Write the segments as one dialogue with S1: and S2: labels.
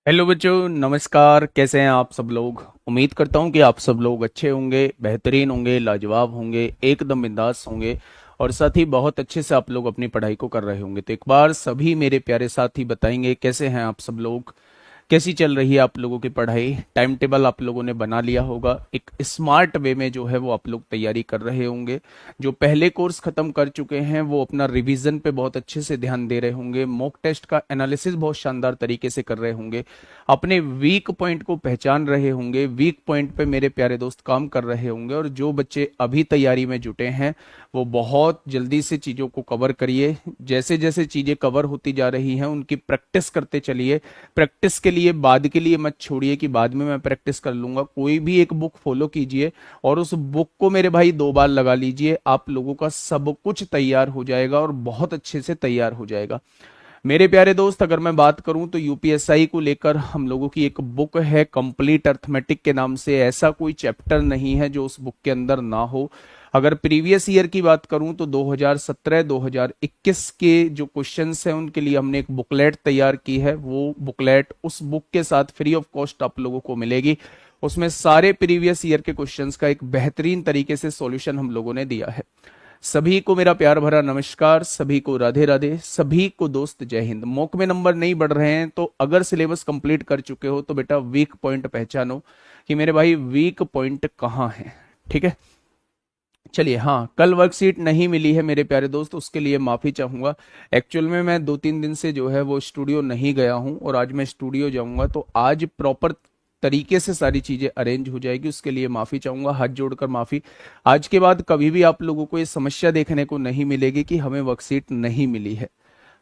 S1: Hello बच्चों, नमस्कार। कैसे हैं आप सब लोग? उम्मीद करता हूं कि आप सब लोग अच्छे होंगे, बेहतरीन होंगे, लाजवाब होंगे, एकदम बिंदास होंगे और साथ ही बहुत अच्छे से आप लोग अपनी पढ़ाई को कर रहे होंगे। तो एक बार सभी मेरे प्यारे साथी बताएंगे कैसे हैं आप सब लोग, कैसी चल रही है आप लोगों की पढ़ाई। टाइम टेबल आप लोगों ने बना लिया होगा, एक स्मार्ट वे में जो है वो आप लोग तैयारी कर रहे होंगे। जो पहले कोर्स खत्म कर चुके हैं वो अपना रिवीजन पे बहुत अच्छे से ध्यान दे रहे होंगे, मॉक टेस्ट का एनालिसिस बहुत शानदार तरीके से कर रहे होंगे, अपने वीक पॉइंट को पहचान रहे होंगे, वीक पॉइंट पे मेरे प्यारे दोस्त काम कर रहे होंगे। और जो बच्चे अभी तैयारी में जुटे हैं वो बहुत जल्दी से चीज़ों को कवर करिए। जैसे जैसे चीज़ें कवर होती जा रही हैं उनकी प्रैक्टिस करते चलिए। प्रैक्टिस के लिए बाद के लिए मत छोड़िए कि बाद में मैं प्रैक्टिस कर लूंगा। कोई भी एक बुक फॉलो कीजिए और उस बुक को मेरे भाई 2 बार लगा लीजिए, आप लोगों का सब कुछ तैयार हो जाएगा और बहुत अच्छे से तैयार हो जाएगा। मेरे प्यारे दोस्त, अगर मैं बात करूं तो यूपीएसआई को लेकर हम लोगों की एक बुक है कंप्लीट अर्थमेटिक के नाम से। ऐसा कोई चैप्टर नहीं है जो उस बुक के अंदर ना हो। अगर प्रीवियस ईयर की बात करूं तो 2017-2021 के जो क्वेश्चंस हैं उनके लिए हमने एक बुकलेट तैयार की है। वो बुकलेट उस बुक के साथ फ्री ऑफ कॉस्ट आप लोगों को मिलेगी। उसमें सारे प्रीवियस ईयर के क्वेश्चंस का एक बेहतरीन तरीके से सॉल्यूशन हम लोगों ने दिया है। सभी को मेरा प्यार भरा नमस्कार, सभी को राधे राधे, सभी को दोस्त जय हिंद। मॉक में नंबर नहीं बढ़ रहे हैं तो अगर सिलेबस कंप्लीट कर चुके हो तो बेटा वीक पॉइंट पहचानो कि मेरे भाई वीक पॉइंट कहाँ है। ठीक है, चलिए। हाँ, कल वर्कशीट नहीं मिली है मेरे प्यारे दोस्त, उसके लिए माफी चाहूंगा। एक्चुअल में मैं 2-3 दिन से जो है वो स्टूडियो नहीं गया हूं और आज मैं स्टूडियो जाऊंगा तो आज प्रॉपर तरीके से सारी चीजें अरेंज हो जाएगी। उसके लिए माफी चाहूंगा, हाथ जोड़कर माफी। आज के बाद कभी भी आप लोगों को ये समस्या देखने को नहीं मिलेगी कि हमें वर्कशीट नहीं मिली है।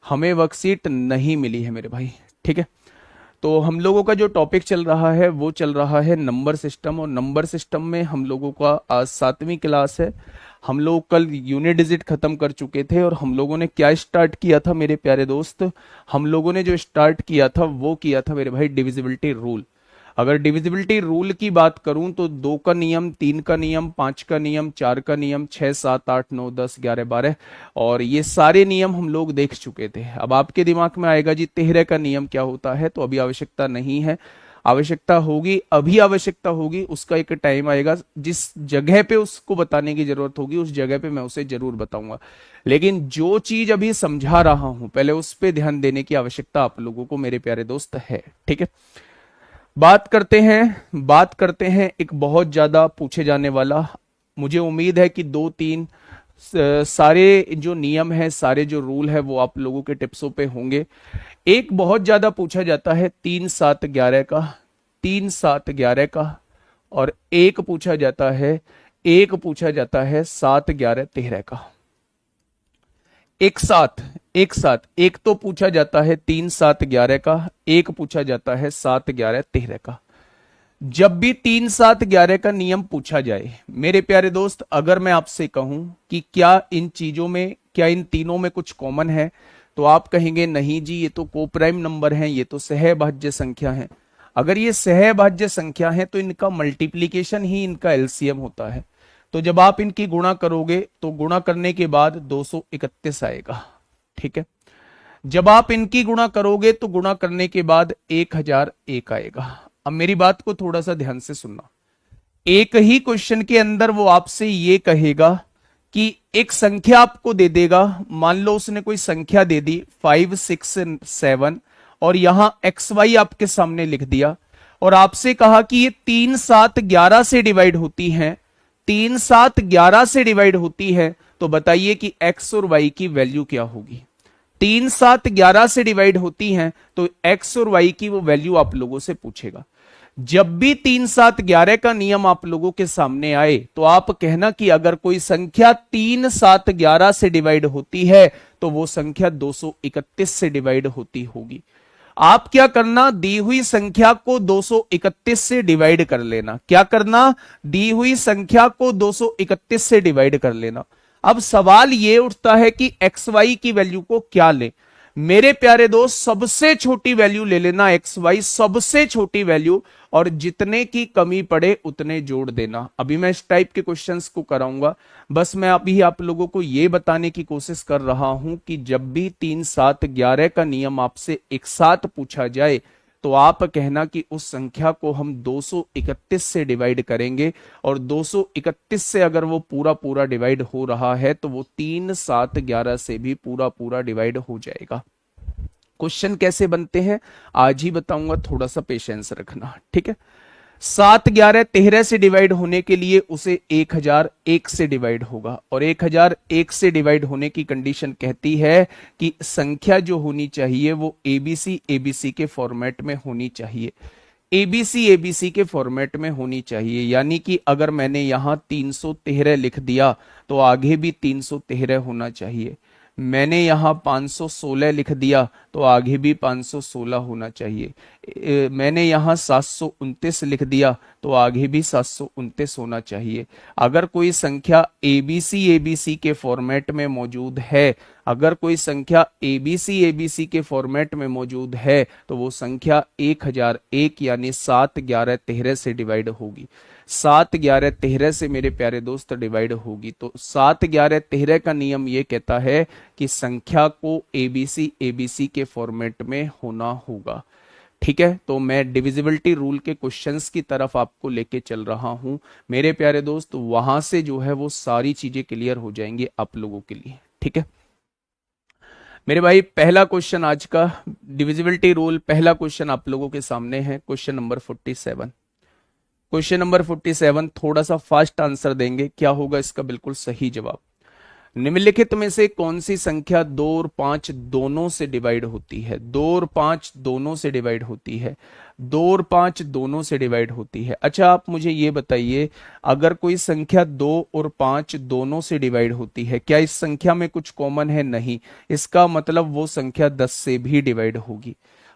S1: हमें वर्कशीट नहीं मिली है मेरे भाई। ठीक है, तो हम लोगों का जो टॉपिक चल रहा है वो चल रहा है नंबर सिस्टम। और नंबर सिस्टम में हम लोगों का आज 7वीं क्लास है। हम लोग कल यूनिट डिजिट खत्म कर चुके थे और हम लोगों ने क्या स्टार्ट किया था मेरे प्यारे दोस्त? हम लोगों ने जो स्टार्ट किया था वो किया था मेरे भाई डिविजिबिलिटी रूल। अगर डिविजिबिलिटी रूल की बात करूं तो 2 का नियम, 3 का नियम, 5 का नियम, 4 का नियम, 6, 7, 8, 9, 10, 11, 12 और ये सारे नियम हम लोग देख चुके थे। अब आपके दिमाग में आएगा जी 13 का नियम क्या होता है, तो अभी आवश्यकता नहीं है। आवश्यकता होगी, अभी आवश्यकता होगी, उसका एक टाइम आएगा जिस जगह पे उसको बताने की जरूरत होगी उस जगह पे मैं उसे जरूर बताऊंगा। लेकिन जो चीज अभी समझा रहा हूं पहले उस पर ध्यान देने की आवश्यकता आप लोगों को मेरे प्यारे दोस्त है। ठीक है, बात करते हैं एक बहुत ज्यादा पूछे जाने वाला। मुझे उम्मीद है कि 2-3 सारे जो नियम है, सारे जो रूल है वो आप लोगों के टिप्सों पे होंगे। एक बहुत ज्यादा पूछा जाता है 3-7-11 का, 3-7-11 का। और एक पूछा जाता है 7-11-13 का। एक साथ एक तो पूछा जाता है 3-7-11 का, एक पूछा जाता है 7-11-13 का। जब भी 3-7-11 का नियम पूछा जाए मेरे प्यारे दोस्त, अगर मैं आपसे कहूं कि क्या इन चीजों में, क्या इन तीनों में कुछ कॉमन है, तो आप कहेंगे नहीं जी ये तो कोप्राइम नंबर हैं, ये तो सहभाज्य संख्या है। अगर ये सहभाज्य संख्या है तो इनका मल्टीप्लीकेशन ही इनका एलसीएम होता है। तो जब आप इनकी गुणा करोगे तो गुणा करने के बाद 231 आएगा। ठीक है, जब आप इनकी गुणा करोगे तो गुणा करने के बाद 1001 आएगा। अब मेरी बात को थोड़ा सा ध्यान से सुनना। एक ही क्वेश्चन के अंदर वो आपसे ये कहेगा कि एक संख्या आपको दे देगा। मान लो उसने कोई संख्या दे दी 5, 6, 7 और यहां एक्स वाई आपके सामने लिख दिया और आपसे कहा कि ये 3-7-11 से डिवाइड होती हैं, 3-7-11 से डिवाइड होती है। तो बताइए कि एक्स और वाई की वैल्यू क्या होगी? 3-7-11 से डिवाइड होती हैं तो एक्स और वाई की वो वैल्यू आप लोगों से पूछेगा। जब भी 3-7-11 का नियम आप लोगों के सामने आए तो आप कहना कि अगर कोई संख्या 3-7-11 से डिवाइड होती है तो वो संख्या 231 से डिवाइड होती होगी। आप क्या करना, दी हुई संख्या को 231 से डिवाइड कर लेना। क्या करना, दी हुई संख्या को 231 से डिवाइड कर लेना। अब सवाल ये उठता है कि एक्स वाई की वैल्यू को क्या ले। मेरे प्यारे दोस्त, सबसे छोटी वैल्यू ले लेना एक्स वाई, सबसे छोटी वैल्यू, और जितने की कमी पड़े उतने जोड़ देना। अभी मैं इस टाइप के क्वेश्चंस को कराऊंगा। बस मैं अभी आप लोगों को यह बताने की कोशिश कर रहा हूं कि जब भी 3-7-11 का नियम आपसे एक साथ पूछा जाए तो आप कहना कि उस संख्या को हम 231 से डिवाइड करेंगे, और 231 से अगर वो पूरा पूरा डिवाइड हो रहा है तो वो 3, 7, 11 से भी पूरा पूरा डिवाइड हो जाएगा। क्वेश्चन कैसे बनते हैं आज ही बताऊंगा, थोड़ा सा पेशेंस रखना, ठीक है। 7, 11, 13 से डिवाइड होने के लिए उसे 1001 से डिवाइड होगा, और 1001 से डिवाइड होने की कंडीशन कहती है कि संख्या जो होनी चाहिए वो एबीसी एबीसी के फॉर्मेट में होनी चाहिए, एबीसी एबीसी के फॉर्मेट में होनी चाहिए। यानी कि अगर मैंने यहां 313 लिख दिया तो आगे भी 313 होना चाहिए, मैंने यहां 516 लिख दिया तो आगे भी 516 होना चाहिए, मैंने यहां 729 लिख दिया तो आगे भी 729 होना चाहिए। अगर कोई संख्या एबीसी एबीसी के फॉर्मेट में मौजूद है, अगर कोई संख्या एबीसी एबीसी के फॉर्मेट में मौजूद है तो वो संख्या 1001 यानी 7, 11, 13 से डिवाइड होगी, 7, 11, 13 से मेरे प्यारे दोस्त डिवाइड होगी। तो 7, 11, 13 का नियम ये कहता है कि संख्या को एबीसी एबीसी के फॉर्मेट में होना होगा, ठीक है। तो मैं डिविजिबिलिटी रूल के क्वेश्चंस की तरफ आपको लेके चल रहा हूं मेरे प्यारे दोस्त, वहां से जो है वो सारी चीजें क्लियर हो जाएंगी आप लोगों के लिए, ठीक है मेरे भाई। पहला क्वेश्चन आज का डिविजिबिलिटी रूल, पहला क्वेश्चन आप लोगों के सामने है, क्वेश्चन नंबर 47। क्वेश्चन नंबर 47 थोड़ा सा फास्ट आंसर देंगे, क्या होगा इसका बिल्कुल सही जवाब। निम्नलिखित में से कौन सी संख्या 2 और 5 दोनों से डिवाइड होती है, 2 और 5 दोनों से डिवाइड होती है, 2 और 5 दोनों से डिवाइड होती है। अच्छा आप मुझे ये बताइए, अगर कोई संख्या 2 और 5 दोनों से डिवाइड होती है, क्या इस संख्या में कुछ कॉमन है? नहीं, इसका मतलब वो संख्या 10 से भी डिवाइड होगी,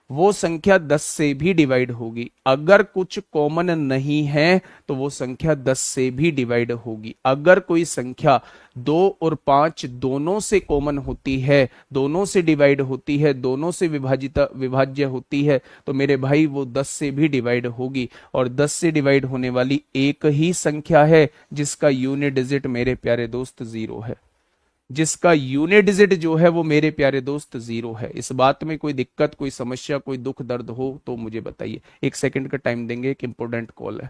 S1: वो संख्या 10 से भी डिवाइड होगी। अगर कुछ कॉमन नहीं है तो वो संख्या 10 से भी डिवाइड होगी। अगर कोई संख्या 2 और 5 दोनों से कॉमन होती है, दोनों से डिवाइड होती है, दोनों से विभाज्य होती है, तो मेरे भाई वो 10 से भी डिवाइड होगी। और 10 से डिवाइड होने वाली एक ही संख्या है जिसका यूनिट डिजिट मेरे प्यारे दोस्त 0 है, जिसका यूनिट डिजिट जो है वो मेरे प्यारे दोस्त 0 है। इस बात में कोई दिक्कत, कोई समस्या, कोई दुख दर्द हो तो मुझे बताइए। 1 सेकंड का टाइम देंगे, एक इंपॉर्टेंट कॉल है।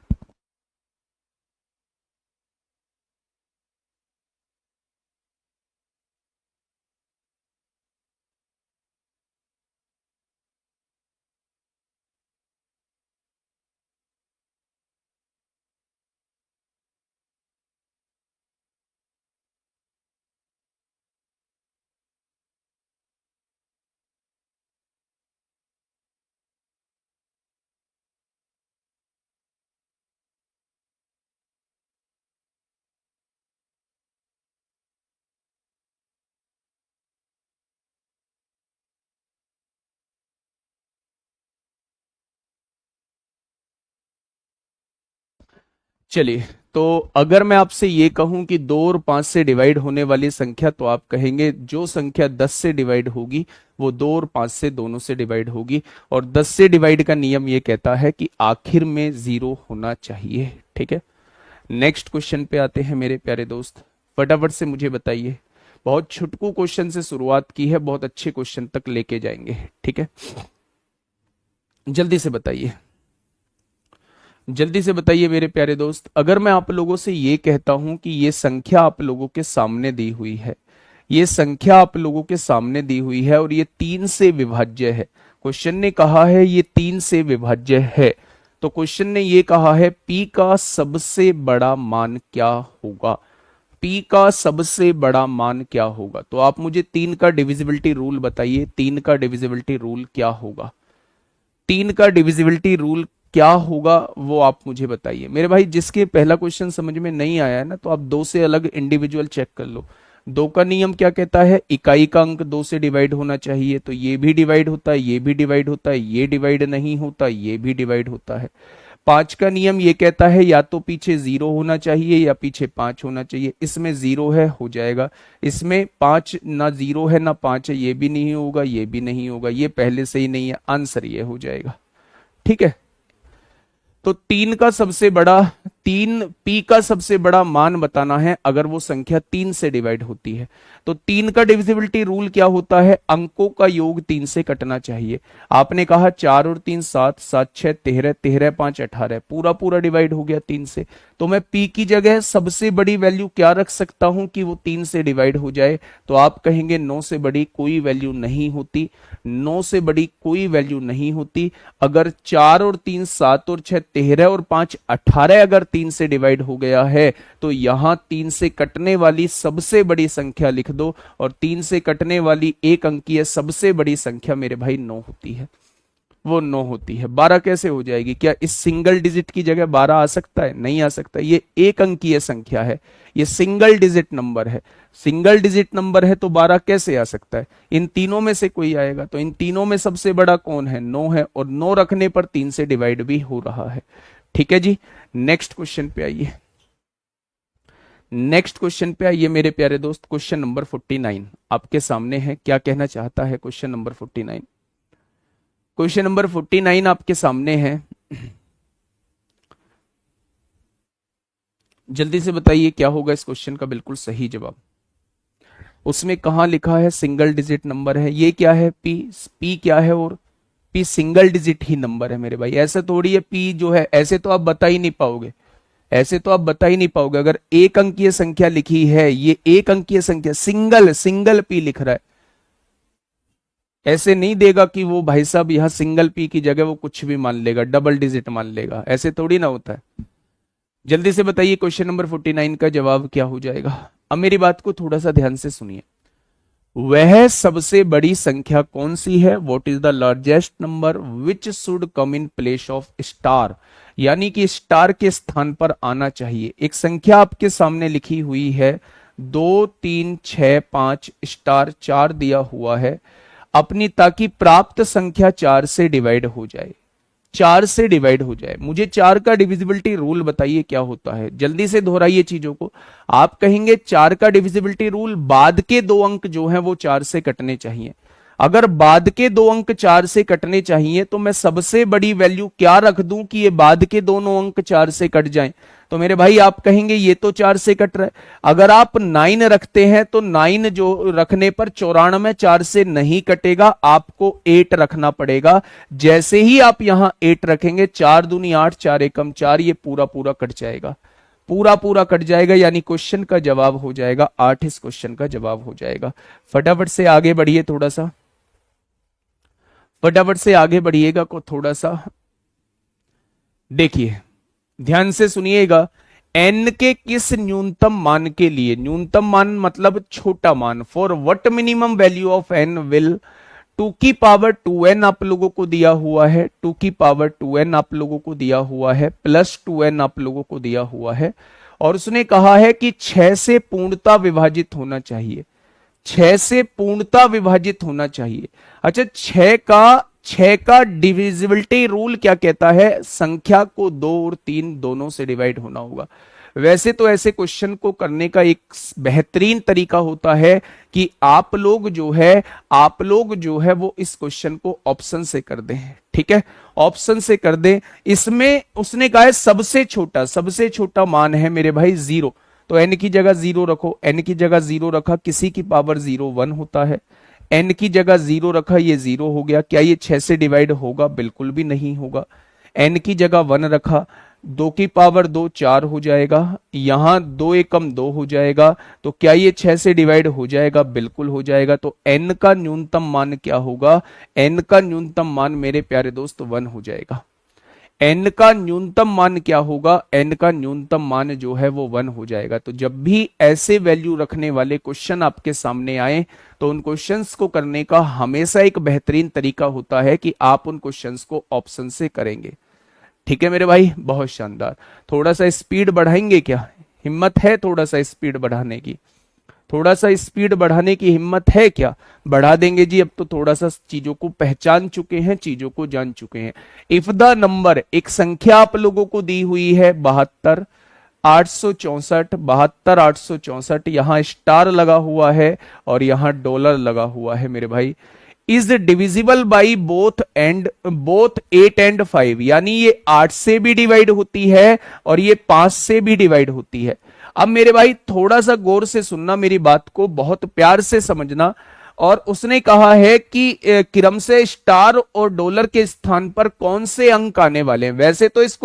S1: चलिए, तो अगर मैं आपसे ये कहूं कि 2 और 5 से डिवाइड होने वाली संख्या, तो आप कहेंगे जो संख्या 10 से डिवाइड होगी वो 2 और 5 से दोनों से डिवाइड होगी। और 10 से डिवाइड का नियम ये कहता है कि आखिर में 0 होना चाहिए, ठीक है। नेक्स्ट क्वेश्चन पे आते हैं मेरे प्यारे दोस्त, फटाफट से मुझे बताइए। बहुत छुटकू क्वेश्चन से शुरुआत की है, बहुत अच्छे क्वेश्चन तक लेके जाएंगे, ठीक है। जल्दी से बताइए, जल्दी से बताइए मेरे प्यारे दोस्त। अगर मैं आप लोगों से ये कहता हूं कि ये संख्या आप लोगों के सामने दी हुई है, ये संख्या आप लोगों के सामने दी हुई है और ये 3 से विभाज्य है, क्वेश्चन ने कहा है ये 3 से विभाज्य है, तो क्वेश्चन ने ये कहा है पी का सबसे बड़ा मान क्या होगा, पी का सबसे बड़ा मान क्या होगा। तो आप मुझे 3 का डिविजिबिलिटी रूल बताइए, 3 का डिविजिबिलिटी रूल क्या होगा, 3 का डिविजिबिलिटी रूल क्या होगा वो आप मुझे बताइए मेरे भाई। जिसके पहला क्वेश्चन समझ में नहीं आया है ना, तो आप 2 से अलग इंडिविजुअल चेक कर लो। 2 का नियम क्या कहता है, इकाई का अंक 2 से डिवाइड होना चाहिए, तो ये भी डिवाइड होता है, ये भी डिवाइड होता है, ये डिवाइड नहीं होता, ये भी डिवाइड होता है। 5 का नियम ये कहता है या तो पीछे 0 होना चाहिए या पीछे 5 होना चाहिए, इसमें 0 है हो जाएगा, इसमें 5 ना 0 है ना 5 है, ये भी नहीं होगा, ये भी नहीं होगा, ये पहले से ही नहीं है, आंसर ये हो जाएगा, ठीक है। तो 3 का सबसे बड़ा तीन, पी का सबसे बड़ा मान बताना है अगर वो संख्या 3 से डिवाइड होती है। तो 3 का डिविजिबिलिटी रूल क्या होता है, अंकों का योग 3 से कटना चाहिए। आपने कहा 4 और 3 7, 7 6 13, 13 5 18, पूरा पूरा डिवाइड हो गया 3 से। तो मैं पी की जगह सबसे बड़ी वैल्यू क्या रख सकता हूं कि वो 3 से डिवाइड हो जाए, तो आप कहेंगे 9 से बड़ी कोई वैल्यू नहीं होती, 9 से बड़ी कोई वैल्यू नहीं होती। अगर 4 और 3 7 और 6 13 और 5 18 अगर 3 से डिवाइड हो गया है, तो यहां 3 से कटने वाली सबसे बड़ी संख्या लिख दो, और 3 से कटने वाली एक अंकीय सबसे बड़ी संख्या मेरे भाई 9 होती है, वो 9 होती है। 12 कैसे हो जाएगी, क्या इस सिंगल डिजिट की जगह 12 आ सकता है, नहीं आ सकता। ये एक अंकीय संख्या है, ये सिंगल डिजिट नंबर है, सिंगल डिजिट नंबर है, तो 12 कैसे आ सकता है, इन तीनों में से कोई आएगा। तो इन तीनों में सबसे बड़ा कौन है, 9 है, और 9 रखने पर 3 से डिवाइड भी हो रहा है। ठीक है जी, नेक्स्ट क्वेश्चन पे आइए, नेक्स्ट क्वेश्चन पे आइए मेरे प्यारे दोस्त। क्वेश्चन नंबर 49 आपके सामने है, क्या कहना चाहता है क्वेश्चन नंबर 49। क्वेश्चन नंबर 49 आपके सामने है, जल्दी से बताइए क्या होगा इस क्वेश्चन का बिल्कुल सही जवाब। उसमें कहां लिखा है सिंगल डिजिट नंबर है, ये क्या है, पी, पी क्या है, और पी सिंगल डिजिट ही नंबर है मेरे भाई। ऐसा थोड़ी है पी जो है, ऐसे तो आप बता ही नहीं पाओगे, ऐसे तो आप बता ही नहीं पाओगे। अगर एक अंकीय संख्या लिखी है, ये एक अंकीय संख्या, सिंगल सिंगल पी लिख रहा है, ऐसे नहीं देगा कि वो भाई साहब यहां सिंगल पी की जगह वो कुछ भी मान लेगा, डबल डिजिट मान लेगा, ऐसे थोड़ी ना होता है। जल्दी से बताइए क्वेश्चन नंबर 49 का जवाब क्या हो जाएगा। अब मेरी बात को थोड़ा सा ध्यान से सुनिए, वह सबसे बड़ी संख्या कौन सी है, what is the largest number which should come in place of star, यानी कि स्टार के स्थान पर आना चाहिए। एक संख्या आपके सामने लिखी हुई है 2 3 6 5 स्टार 4 दिया हुआ है अपनी, ताकि प्राप्त संख्या 4 से डिवाइड हो जाए, 4 से डिवाइड हो जाए। मुझे 4 का डिविजिबिलिटी रूल बताइए क्या होता है, जल्दी से दोहराइए चीजों को। आप कहेंगे 4 का डिविजिबिलिटी रूल, बाद के दो अंक जो हैं वो 4 से कटने चाहिए। अगर बाद के दो अंक 4 से कटने चाहिए तो मैं सबसे बड़ी वैल्यू क्या रख दूं कि ये बाद के दोनों अंक 4 से कट जाएं। तो मेरे भाई आप कहेंगे ये तो 4 से कट रहा है। अगर आप 9 रखते हैं तो 9 जो रखने पर 94 4 से नहीं कटेगा, आपको 8 रखना पड़ेगा। जैसे ही आप यहां 8 रखेंगे, 4 दूनी 8, 4 एकम 4, ये पूरा पूरा कट जाएगा, पूरा पूरा कट जाएगा, यानी क्वेश्चन का जवाब हो जाएगा 8, इस क्वेश्चन का जवाब हो जाएगा। फटाफट से आगे बढ़िए, थोड़ा सा फटाफट से आगे बढ़िएगा को थोड़ा सा देखिए, ध्यान से सुनिएगा। n के किस न्यूनतम मान के लिए, न्यूनतम मान मतलब छोटा मान, for what minimum value of n will 2 की पावर 2n आप लोगों को दिया हुआ है, 2 की पावर 2n आप लोगों को दिया हुआ है, प्लस 2n आप लोगों को दिया हुआ है, और उसने कहा है कि 6 से पूर्णता विभाजित होना चाहिए, 6 से पूर्णता विभाजित होना चाहिए। अच्छा, 6 का डिविजिबिलिटी रूल क्या कहता है, संख्या को 2 और 3 दोनों से डिवाइड होना होगा। वैसे तो ऐसे क्वेश्चन को करने का एक बेहतरीन तरीका होता है कि आप लोग जो है वो इस क्वेश्चन को ऑप्शन से कर दें, ठीक है, ऑप्शन से कर दें। इसमें उसने कहा है सबसे छोटा मान है मेरे भाई 0, तो n की जगह 0 रखो, n की जगह 0 रखा, किसी की पावर 0 1 होता है, n की जगह 0 रखा, ये 0 हो गया। क्या ये 6 से डिवाइड होगा, बिल्कुल भी नहीं होगा। n की जगह 1 रखा, 2 की पावर 2 4 हो जाएगा, यहां 2 एकम 2 हो जाएगा, तो क्या ये 6 से डिवाइड हो जाएगा, बिल्कुल हो जाएगा। तो n का न्यूनतम मान क्या होगा, n का न्यूनतम मान मेरे प्यारे दोस्त 1 हो जाएगा। n का न्यूनतम मान क्या होगा, n का न्यूनतम मान जो है वो 1 हो जाएगा। तो जब भी ऐसे वैल्यू रखने वाले क्वेश्चन आपके सामने आए तो उन क्वेश्चंस को करने का हमेशा एक बेहतरीन तरीका होता है कि आप उन क्वेश्चंस को ऑप्शन से करेंगे। ठीक है मेरे भाई, बहुत शानदार। थोड़ा सा स्पीड बढ़ाएंगे क्या, हिम्मत है थोड़ा सा स्पीड बढ़ाने की, थोड़ा सा स्पीड बढ़ाने की हिम्मत है क्या, बढ़ा देंगे जी। अब तो थोड़ा सा चीजों को पहचान चुके हैं, चीजों को जान चुके हैं। इफ द नंबर, एक संख्या आप लोगों को दी हुई है 72 864, 72 864, यहां स्टार लगा हुआ है और यहां डॉलर लगा हुआ है मेरे भाई। Is divisible by both 8 and 5, यानी ये 8 से भी डिवाइड होती है और ये 5 से भी डिवाइड होती है। अब मेरे भाई थोड़ा सा गौर से सुनना, मेरी बात को बहुत प्यार से समझना। और उसने कहा है कि क्रम से स्टार और डॉलर के स्थान पर कौन से अंक आने वाले हैं। वैसे तो इस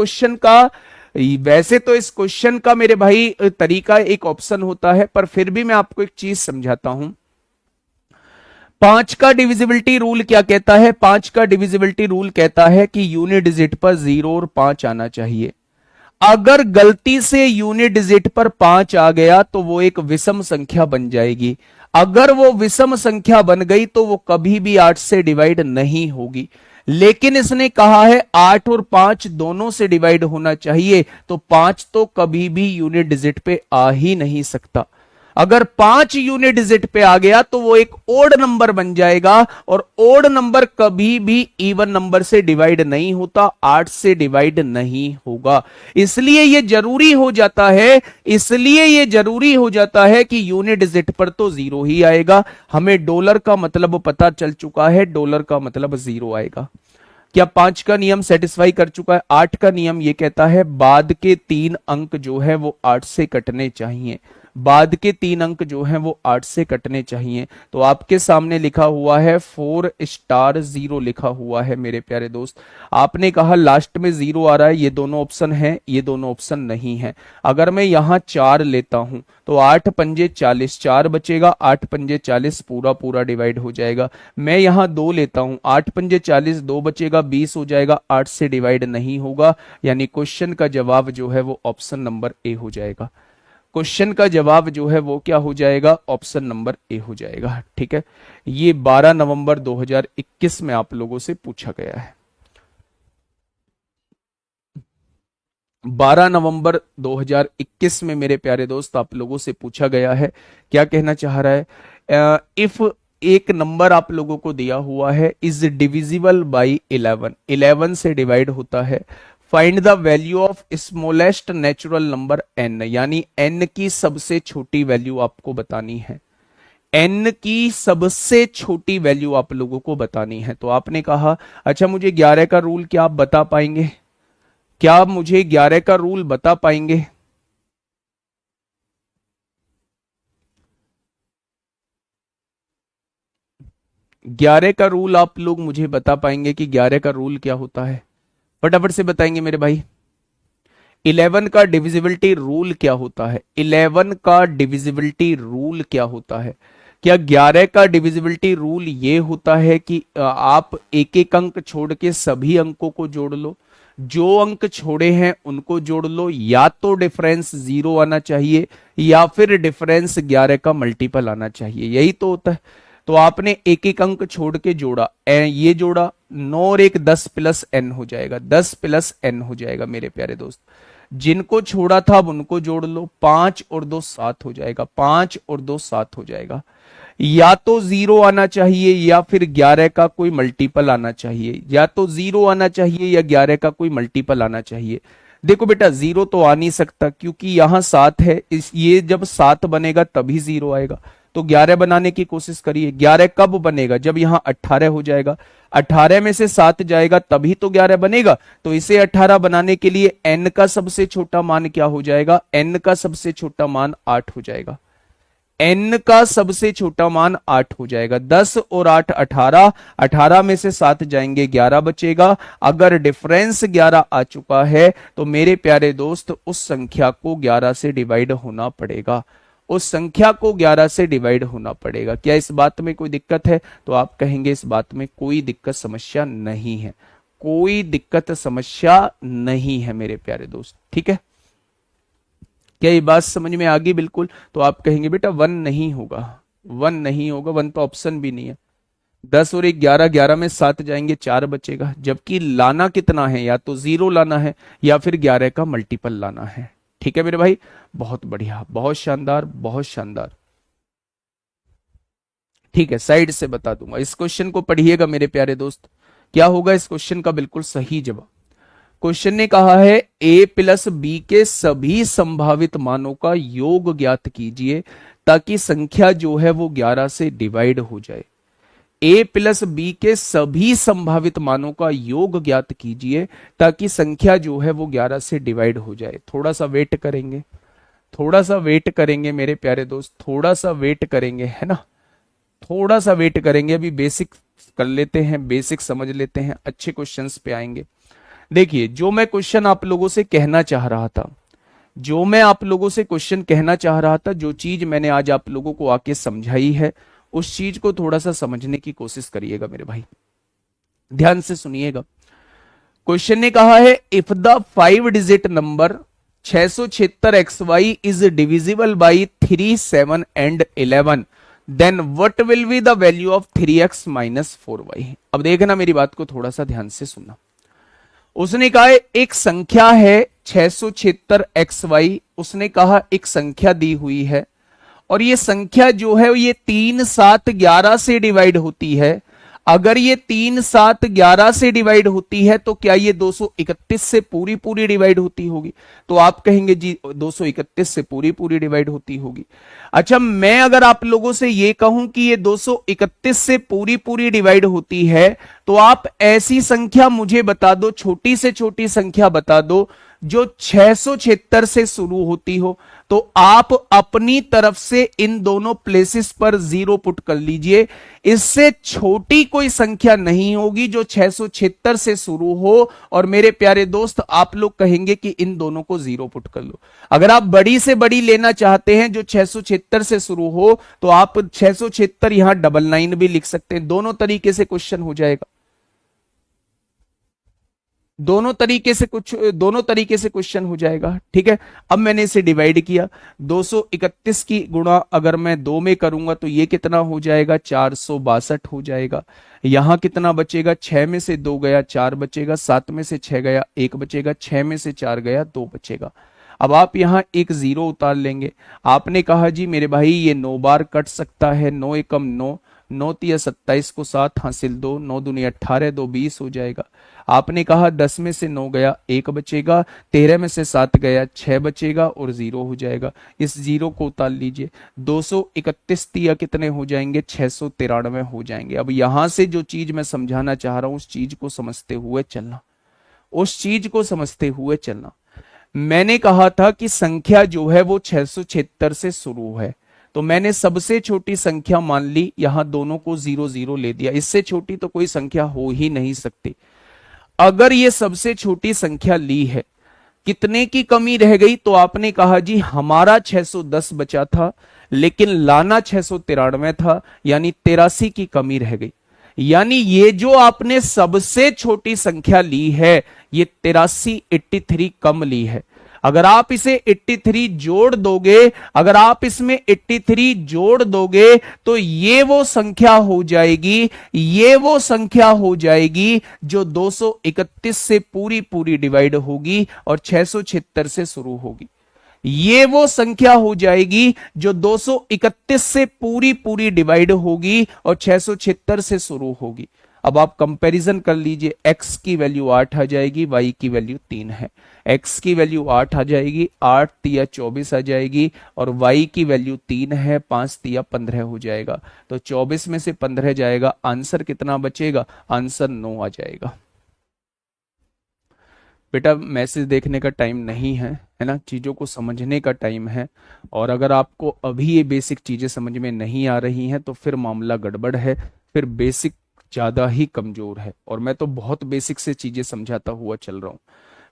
S1: क्वेश्चन का मेरे भाई तरीका एक ऑप्शन होता है, पर फिर भी मैं आपको एक चीज समझाता हूं। 5 का डिविजिबिलिटी रूल क्या कहता है? 5 का डिविजिबिलिटी रूल कहता है कि यूनिट डिजिट पर 0 और 5 आना चाहिए। अगर गलती से यूनिट डिजिट पर 5 आ गया तो वो एक विषम संख्या बन जाएगी। अगर वो विषम संख्या बन गई तो वो कभी भी 8 से डिवाइड नहीं होगी। लेकिन इसने कहा है 8 और 5 दोनों से डिवाइड होना चाहिए, तो 5 तो कभी भी यूनिट डिजिट पे आ ही नहीं सकता। अगर 5 यूनिट डिजिट पे आ गया तो वो एक ओड नंबर बन जाएगा, और ओड नंबर कभी भी इवन नंबर से डिवाइड नहीं होता, 8 से डिवाइड नहीं होगा। इसलिए ये जरूरी हो जाता है कि यूनिट डिजिट पर तो 0 ही आएगा। हमें डॉलर का मतलब पता चल चुका है, डॉलर का मतलब 0 आएगा। क्या 5 का नियम सेटिस्फाई कर चुका है? 8 का नियम ये कहता है बाद के 3 अंक जो है वो 8 से कटने चाहिए। बाद के 3 अंक जो हैं वो 8 से कटने चाहिए। तो आपके सामने लिखा हुआ है 4 स्टार 0 लिखा हुआ है मेरे प्यारे दोस्त। आपने कहा लास्ट में 0 आ रहा है, ये दोनों ऑप्शन हैं, ये दोनों ऑप्शन नहीं है। अगर मैं यहां 4 लेता हूं तो 8 पंजे 40, 4 बचेगा, 8 पंजे 40 पूरा पूरा डिवाइड हो जाएगा। मैं यहां 2 लेता हूं, 8 पंजे 40, 2 बचेगा, 20 हो जाएगा, 8 से डिवाइड नहीं होगा। यानी क्वेश्चन का जवाब जो है वो ऑप्शन नंबर ए हो जाएगा। क्वेश्चन का जवाब जो है वो क्या हो जाएगा? ऑप्शन नंबर ए हो जाएगा। ठीक है, ये 12 नवंबर 2021 में आप लोगों से पूछा गया है। 12 नवंबर 2021 में मेरे प्यारे दोस्त आप लोगों से पूछा गया है। क्या कहना चाह रहा है? इफ एक नंबर आप लोगों को दिया हुआ है इज डिविजिबल बाई 11 से डिवाइड होता है, find the value of smallest natural number n, यानी n की सबसे छोटी वैल्यू आपको बतानी है। n की सबसे छोटी वैल्यू आप लोगों को बतानी है। तो आपने कहा अच्छा मुझे 11 का रूल क्या आप बता पाएंगे? क्या आप मुझे 11 का रूल बता पाएंगे? ग्यारह का रूल आप लोग मुझे बता पाएंगे कि 11 का रूल क्या होता है? फटाफट से बताएंगे मेरे भाई। 11 का डिविजिबिलिटी रूल क्या होता है? 11 का डिविजिबिलिटी रूल क्या होता है? क्या 11 का डिविजिबिलिटी रूल ये होता है कि आप एक एक अंक छोड़ के सभी अंकों को जोड़ लो, जो अंक छोड़े हैं उनको जोड़ लो, या तो डिफरेंस 0 आना चाहिए या फिर डिफरेंस 11 का मल्टीपल आना चाहिए, यही तो होता है। तो आपने एक एक अंक छोड़ के जोड़ा, ये जोड़ा, 9 और 1 10 प्लस n हो जाएगा, 10 प्लस n हो जाएगा मेरे प्यारे दोस्त। जिनको छोड़ा था अब उनको जोड़ लो, 5 और 2 7 हो जाएगा, 5 और 2 7 हो जाएगा। या तो 0 आना चाहिए या फिर 11 का कोई मल्टीपल आना चाहिए, या तो 0 आना चाहिए या 11 का कोई मल्टीपल आना चाहिए। देखो बेटा 0 तो आ नहीं सकता क्योंकि यहां 7 है, ये जब 7 बनेगा तभी 0 आएगा। तो 11 बनाने की कोशिश करिए। 11 कब बनेगा? जब यहां 18 हो जाएगा, 18 में से 7 जाएगा तभी तो 11 बनेगा। तो इसे 18 बनाने के लिए n का सबसे छोटा मान क्या हो जाएगा? n का सबसे छोटा मान 8 हो जाएगा। n का सबसे छोटा मान 8 हो जाएगा। 10 और 8 18, 18 में से 7 जाएंगे 11 बचेगा। अगर डिफरेंस 11 आ चुका है तो मेरे प्यारे दोस्त उस संख्या को 11 से डिवाइड होना पड़ेगा, उस संख्या को 11 से डिवाइड होना पड़ेगा। क्या इस बात में कोई दिक्कत है? तो आप कहेंगे इस बात में कोई दिक्कत समस्या नहीं है, कोई दिक्कत समस्या नहीं है मेरे प्यारे दोस्त। ठीक है, क्या ये बात समझ में आ गई? बिल्कुल। तो आप कहेंगे बेटा 1 नहीं होगा, 1 नहीं होगा, 1 तो ऑप्शन भी नहीं है। 10 और 1 11, 11 में 7 जाएंगे 4 बचेगा, जबकि लाना कितना है? या तो 0 लाना है या फिर 11 का मल्टीपल लाना है। ठीक है मेरे भाई, बहुत बढ़िया, बहुत शानदार, बहुत शानदार। ठीक है, साइड से बता दूंगा। इस क्वेश्चन को पढ़िएगा मेरे प्यारे दोस्त। क्या होगा इस क्वेश्चन का बिल्कुल सही जवाब? क्वेश्चन ने कहा है a प्लस बी के सभी संभावित मानों का योग ज्ञात कीजिए ताकि संख्या जो है वो 11 से डिवाइड हो जाए। a प्लस बी के सभी संभावित मानों का योग ज्ञात कीजिए ताकि संख्या जो है वो 11 से डिवाइड हो जाए। थोड़ा सा वेट करेंगे, थोड़ा सा वेट करेंगे मेरे प्यारे दोस्त, थोड़ा सा वेट करेंगे, है ना, थोड़ा सा वेट करेंगे। अभी बेसिक कर लेते हैं, बेसिक समझ लेते हैं, अच्छे क्वेश्चंस पे आएंगे। देखिए, जो मैं क्वेश्चन आप लोगों से कहना चाह रहा था, जो मैं आप लोगों से क्वेश्चन कहना चाह रहा था, जो चीज मैंने आज आप लोगों को आके समझाई है, उस चीज को थोड़ा सा समझने की कोशिश करिएगा मेरे भाई, ध्यान से सुनिएगा। क्वेश्चन ने कहा है if the 5 digit number 676xy is divisible by 3, 7 and 11, then what will be the value of 3x minus 4y। अब देखना, मेरी बात को थोड़ा सा ध्यान से सुनना। उसने कहा एक संख्या है 676xy, उसने कहा एक संख्या दी हुई है और ये संख्या जो है ये 3, 7, 11 से डिवाइड होती है। अगर ये 3, 7, 11 से डिवाइड होती है तो क्या ये 231 से पूरी पूरी डिवाइड होती होगी? तो आप कहेंगे जी 231 से पूरी पूरी डिवाइड होती होगी। अच्छा, मैं अगर आप लोगों से ये कहूं कि ये 231 से पूरी पूरी डिवाइड होती है तो आप ऐसी संख्या मुझे बता दो, छोटी से छोटी संख्या बता दो जो 676 से शुरू होती हो। तो आप अपनी तरफ से इन दोनों प्लेसेस पर 0 पुट कर लीजिए। इससे छोटी कोई संख्या नहीं होगी जो 676 से शुरू हो। और मेरे प्यारे दोस्त, आप लोग कहेंगे कि इन दोनों को 0 पुट कर लो। अगर आप बड़ी से बड़ी लेना चाहते हैं जो 676 से शुरू हो तो आप 676 यहां 99 भी लिख सकते हैं। दोनों तरीके से क्वेश्चन हो जाएगा, दोनों तरीके से क्वेश्चन हो जाएगा। ठीक है, अब मैंने इसे डिवाइड किया, 231 की गुणा अगर मैं 2 में करूंगा तो ये कितना हो जाएगा, 462 हो जाएगा। यहां कितना बचेगा, 6 में से 2 गया 4 बचेगा, 7 में से 6 गया 1 बचेगा, 6 में से 4 गया 2 बचेगा। अब आप यहां एक 0 उतार लेंगे। आपने कहा जी मेरे भाई ये 9 बार कट सकता है, 9 एकम 9, 9 तिया 27 को 7 हासिल 2, 9 दूनी 18, 2 20 हो जाएगा। आपने कहा 10 में से 9 गया 1 बचेगा, 13 में से 7 गया 6 बचेगा और 0 हो जाएगा। इस 0 को उतार लीजिए, 231 तिया कितने हो जाएंगे, 693 हो जाएंगे। अब यहां से जो चीज मैं समझाना चाह रहा हूं उस चीज को समझते हुए चलना, उस चीज को समझते हुए चलना। मैंने कहा था कि संख्या जो है वो 676 से शुरू है, तो मैंने सबसे छोटी संख्या मान ली, यहां दोनों को 0 0 ले दिया। इससे छोटी तो कोई संख्या हो ही नहीं सकती। अगर ये सबसे छोटी संख्या ली है, कितने की कमी रह गई? तो आपने कहा जी हमारा 610 बचा था लेकिन लाना 693 था, यानी 83 की कमी रह गई। यानी ये जो आपने सबसे छोटी संख्या ली है ये 83 कम ली है। अगर आप इसे 83 जोड़ दोगे, अगर आप इसमें 83 जोड़ दोगे तो ये वो संख्या हो जाएगी, ये वो संख्या हो जाएगी जो 231 से पूरी पूरी डिवाइड होगी और 676 से शुरू होगी। ये वो संख्या हो जाएगी जो 231 से पूरी पूरी डिवाइड होगी और 676 से शुरू होगी। अब आप कंपैरिजन कर लीजिए, x की वैल्यू 8 आ जाएगी, y की वैल्यू 3 है। x की वैल्यू 8 आ जाएगी, 8 तिया 24 आ जाएगी और y की वैल्यू 3 है, 5 तिया 15 हो जाएगा। तो 24 में से 15 जाएगा, आंसर कितना बचेगा, आंसर 9 आ जाएगा। बेटा मैसेज देखने का टाइम नहीं है, है ना, चीज़ों को समझने का टाइम है। और अगर आपको अभी ये बेसिक चीज़ें समझ में नहीं आ रही हैं तो फिर मामला गड़बड़ है, फिर बेसिक ज़्यादा ही कमज़ोर है। और मैं तो बहुत बेसिक से चीज़ें समझाता हुआ चल रहा हूँ।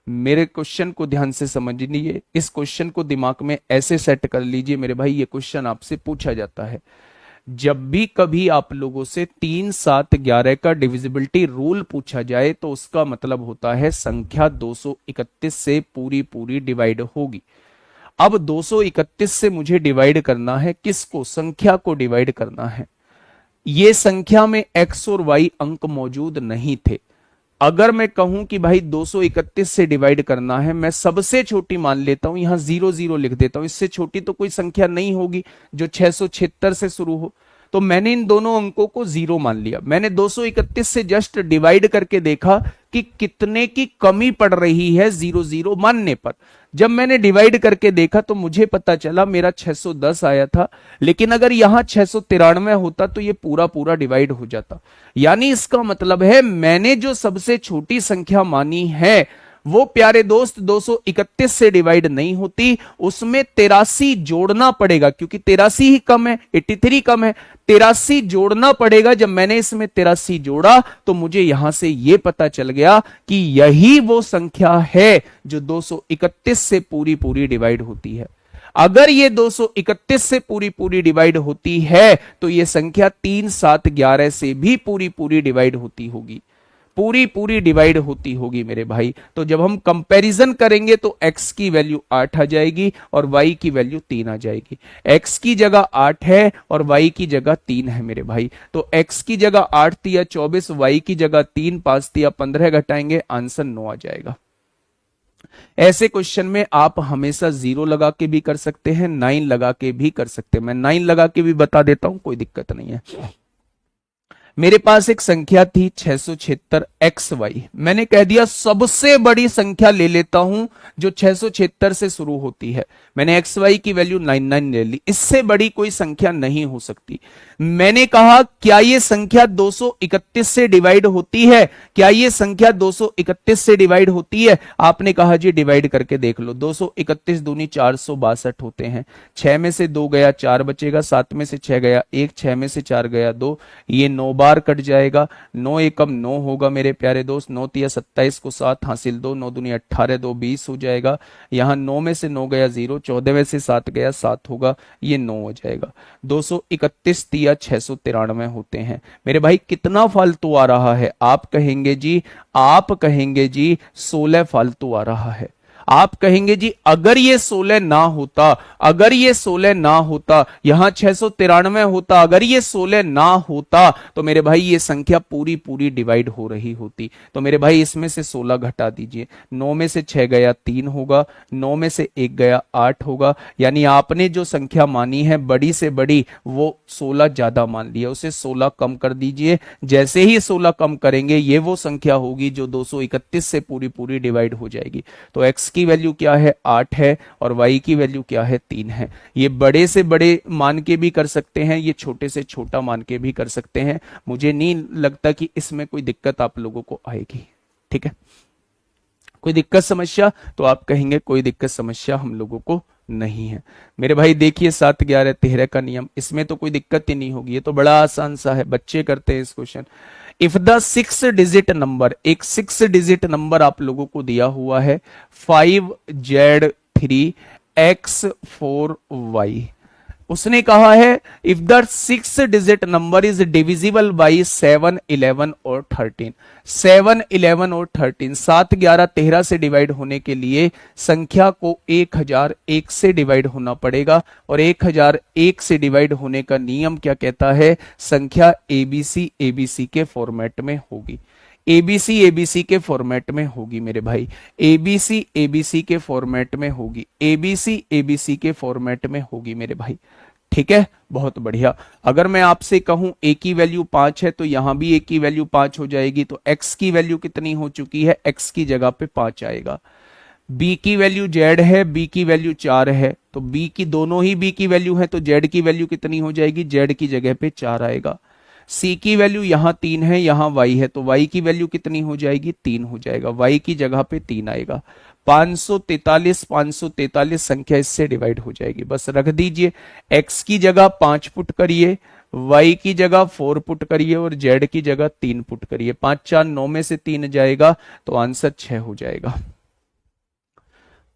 S1: मेरे क्वेश्चन को ध्यान से समझ लीजिए, इस क्वेश्चन को दिमाग में ऐसे सेट कर लीजिए मेरे भाई, ये क्वेश्चन आपसे पूछा जाता है जब भी कभी आप लोगों से 3, 7, 11 का डिविजिबिलिटी रूल पूछा जाए तो उसका मतलब होता है संख्या 231 से पूरी पूरी डिवाइड होगी। अब 231 से मुझे डिवाइड करना है, किसको, संख्या को डिवाइड करना है। ये संख्या में x और y अंक मौजूद नहीं थे। अगर मैं कहूं कि भाई 231 से डिवाइड करना है, मैं सबसे छोटी मान लेता हूं, यहां 0 0 लिख देता हूं, इससे छोटी तो कोई संख्या नहीं होगी जो 676 से शुरू हो। तो मैंने इन दोनों अंकों को जीरो मान लिया। मैंने 231 से जस्ट डिवाइड करके देखा कि कितने की कमी पड़ रही है जीरो जीरो मानने पर। जब मैंने डिवाइड करके देखा तो मुझे पता चला मेरा 610 आया था, लेकिन अगर यहां 693 होता तो ये पूरा पूरा डिवाइड हो जाता। यानी इसका मतलब है मैंने जो सबसे छोटी संख्या मानी है वो प्यारे दोस्त 231 से डिवाइड नहीं होती, उसमें 83 जोड़ना पड़ेगा, क्योंकि 83 ही कम है, 83 कम है, 83 जोड़ना पड़ेगा। जब मैंने इसमें 83 जोड़ा तो मुझे यहां से यह पता चल गया कि यही वो संख्या है जो 231 से पूरी पूरी डिवाइड होती है। अगर ये 231 से पूरी पूरी डिवाइड होती है तो ये संख्या 3 7 11 से भी पूरी पूरी डिवाइड होती होगी, पूरी पूरी डिवाइड होती होगी मेरे भाई। तो जब हम कंपैरिजन करेंगे तो x की वैल्यू 8 आ जाएगी और y की वैल्यू 3 आ जाएगी। x की जगह 8 है और y की जगह 3 है मेरे भाई। तो x की जगह 8 दिया 24, y की जगह 3, 5 दिया 15, घटाएंगे आंसर 9 आ जाएगा। ऐसे क्वेश्चन में आप हमेशा 0 लगा के भी कर सकते हैं, 9 लगा के भी कर सकते हैं। मैं 9 लगा के भी बता देता हूं, कोई दिक्कत नहीं है। मेरे पास एक संख्या थी 676 XY। मैंने कह दिया सबसे बड़ी संख्या ले लेता हूं जो 676 से शुरू होती है। मैंने XY की वैल्यू 99 ले ली, इससे बड़ी कोई संख्या नहीं हो सकती। मैंने कहा क्या ये संख्या 231 से डिवाइड होती है, क्या ये संख्या 231 से डिवाइड होती है? आपने कहा जी डिवाइड करके देख लो। 231 दूनी 462 होते हैं, 6 में से 2 गया 4 बचेगा, 7 में से 6 गया 1, 6 में से 4 गया 2, ये 9 बार कट जाएगा। 9 एकम 9 होगा मेरे प्यारे दोस्त, 9 तिया 27 को 7 हासिल 2, 9 दूनी 18, 2 20 हो जाएगा। यहां 9 में से 9 गया 0, 14 में से 7 गया 7 होगा, ये 9 हो जाएगा। 231 तिया 693 होते हैं मेरे भाई। कितना फालतू आ रहा है? आप कहेंगे जी 16 फालतू आ रहा है। आप कहेंगे जी अगर ये 16 ना होता, अगर ये 16 ना होता, यहां 693 होता, अगर ये 16 ना होता तो मेरे भाई ये संख्या पूरी पूरी डिवाइड हो रही होती। तो मेरे भाई इसमें से 16 घटा दीजिए, 9 में से 6 गया 3 होगा, 9 में से 1 गया 8 होगा। यानी आपने जो संख्या मानी है बड़ी से बड़ी वो 16 ज्यादा मान लिया, उसे 16 कम कर दीजिए। जैसे ही 16 कम करेंगे ये वो संख्या होगी जो 231 से पूरी पूरी डिवाइड हो जाएगी। तो x की वैल्यू क्या है? 8 है और y की वैल्यू क्या है? 3 है। ये बड़े से बड़े मान के भी कर सकते हैं, ये छोटे से छोटा मान के भी कर सकते हैं। मुझे नहीं लगता कि इसमें कोई दिक्कत आप लोगों को आएगी। ठीक है, कोई दिक्कत समस्या? तो आप कहेंगे कोई दिक्कत समस्या हम लोगों को नहीं है। मेरे भाई देखिए 7 11 13 का नियम, इसमें तो कोई दिक्कत ही नहीं होगी, ये तो बड़ा आसान सा है, बच्चे करते हैं इस question. If the 6 digit number, एक 6 डिजिट नंबर आप लोगों को दिया हुआ है 5Z3X4Y। उसने कहा है if the 6 digit number is divisible by 7 11 और 13। 7 11 और 13, 7 11 13 से डिवाइड होने के लिए संख्या को 1001 से डिवाइड होना पड़ेगा। और 1001 से डिवाइड होने का नियम क्या कहता है? संख्या एबीसी एबीसी के फॉर्मेट में होगी, एबीसी एबीसी के फॉर्मेट में होगी मेरे भाई, एबीसी एबीसी के फॉर्मेट में होगी, एबीसी एबीसी के फॉर्मेट में होगी मेरे भाई। ठीक है, बहुत बढ़िया। अगर मैं आपसे कहूं a की वैल्यू 5 है तो यहां भी a की वैल्यू 5 हो जाएगी। तो x की वैल्यू कितनी हो चुकी है? x की जगह पे 5 आएगा। b की वैल्यू z है, b की वैल्यू 4 है, तो b की दोनों ही b की वैल्यू है, तो z की वैल्यू कितनी हो जाएगी? z की जगह पे 4 आएगा। c की वैल्यू यहां 3 है, यहां y है, तो y की वैल्यू कितनी हो जाएगी? 3 हो जाएगा, y की जगह पे 3 आएगा। 543 संख्या इससे डिवाइड हो जाएगी, बस रख दीजिए। x की जगह 5 पुट करिए, y की जगह 4 पुट करिए और z की जगह 3 पुट करिए। 5 4 9 में से 3 जाएगा तो आंसर 6 हो जाएगा।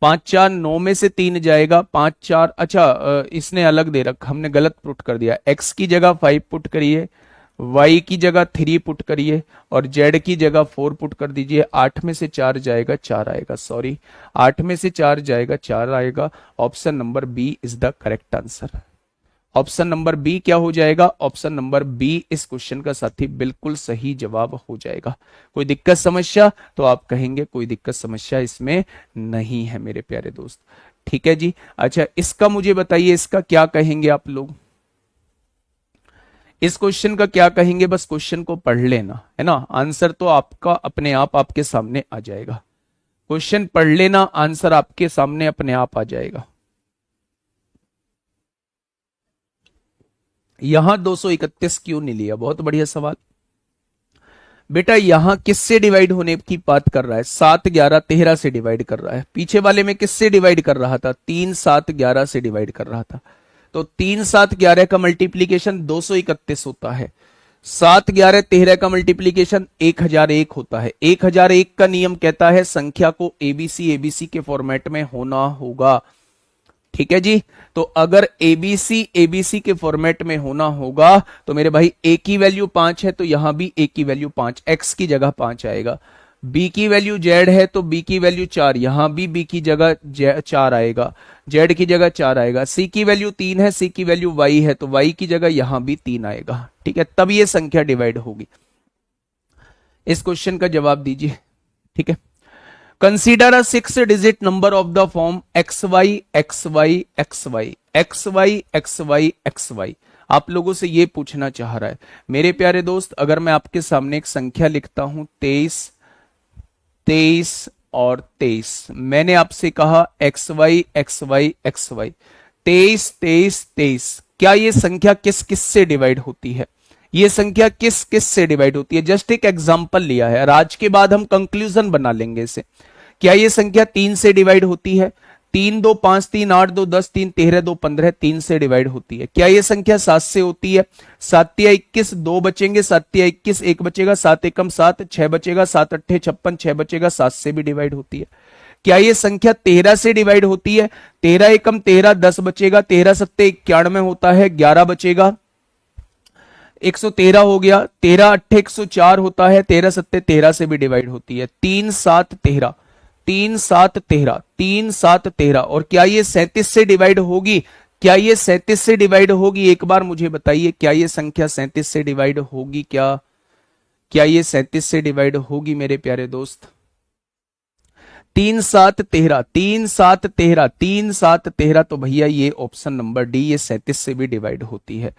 S1: 5 4 9 में से 3 जाएगा, 5 4, अच्छा इसने अलग दे रखा, हमने गलत पुट कर दिया। x की जगह 5 पुट करिए, y की जगह 3 पुट करिए और z की जगह 4 पुट कर दीजिए। 8 में से 4 जाएगा 4 आएगा, सॉरी 8 में से 4 जाएगा 4 आएगा। Option number B is the correct answer. Option number B क्या हो जाएगा? ऑप्शन नंबर बी इस क्वेश्चन का साथी बिल्कुल सही जवाब हो जाएगा। कोई दिक्कत समस्या? तो आप कहेंगे कोई दिक्कत समस्या इसमें नहीं है मेरे प्यारे दोस्त। ठीक है जी। अच्छा इसका मुझे बताइए, इसका क्या कहेंगे आप लोग? इस क्वेश्चन का क्या कहेंगे, बस क्वेश्चन को पढ़ लेना है ना, आंसर तो आपका अपने आप आपके सामने आ जाएगा। क्वेश्चन पढ़ लेना, आंसर आपके सामने अपने आप आ जाएगा। यहां 231 क्यों नहीं लिया, बहुत बढ़िया सवाल बेटा। यहां किससे डिवाइड होने की बात कर रहा है, 7 11 13 से डिवाइड कर रहा है। पीछे वाले में किससे डिवाइड कर रहा था, 3 7 11 से डिवाइड कर रहा था। तो 3 7 11 का मल्टीप्लीकेशन 231 होता है, 7 11 13 का मल्टीप्लीकेशन 1001 होता है। 1001 का नियम कहता है संख्या को एबीसी एबीसी के फॉर्मेट में होना होगा। ठीक है जी, तो अगर एबीसी एबीसी के फॉर्मेट में होना होगा तो मेरे भाई ए की वैल्यू 5 है तो यहां भी ए की वैल्यू 5, एक्स की जगह 5 आएगा। बी की वैल्यू जेड है तो बी की वैल्यू 4, यहां भी बी की जगह 4 आएगा, जेड की जगह 4 आएगा। सी की वैल्यू 3 है, सी की वैल्यू वाई है तो वाई की जगह यहां भी 3 आएगा। ठीक है, तब ये संख्या डिवाइड होगी। इस क्वेश्चन का जवाब दीजिए। ठीक है, consider a 6 digit number of the form x y x y x y x y x y x y. आप लोगों से ये पूछना चाह रहा है मेरे प्यारे दोस्त, अगर मैं आपके सामने एक संख्या लिखता हूं 23 23 और 23, मैंने आपसे कहा x y x y x y 23 23 23, क्या ये संख्या किस किस से डिवाइड होती है, ये संख्या किस किस से डिवाइड होती है। जस्ट एक एग्जांपल लिया है और आज के बाद हम कंक्लूजन बना लेंगे इसे। क्या ये संख्या 3 से डिवाइड होती है, 3 2 5 3 8 2 10 3 13 2 15 3 से डिवाइड होती है। क्या ये संख्या 7 से होती है, 7 या 21 2 बचेंगे, 7 या 21 1 बचेगा, 7 एकम 7 6 बचेगा, 7 अट्ठे 56 6 बचेगा, 7 से भी डिवाइड होती है। क्या ये संख्या 13 से डिवाइड होती है, 13 एकम 13 10 बचेगा, 13 सत्ते 91 होता है 11 बचेगा, 113 हो गया, 13 अट्ठे 104 होता है, 13 सत्ते 13 से भी डिवाइड होती है। 3 7 13 3 7 13 3 7 13, और क्या ये 37 से डिवाइड होगी, क्या ये 37 से डिवाइड होगी, एक बार मुझे बताइए क्या ये संख्या 37 से डिवाइड होगी, क्या क्या ये 37 से डिवाइड होगी मेरे प्यारे दोस्त। 3 7 13 3 7 13 3 7 13, तो भैया ये ऑप्शन नंबर डी, ये 37 से भी डिवाइड होती है।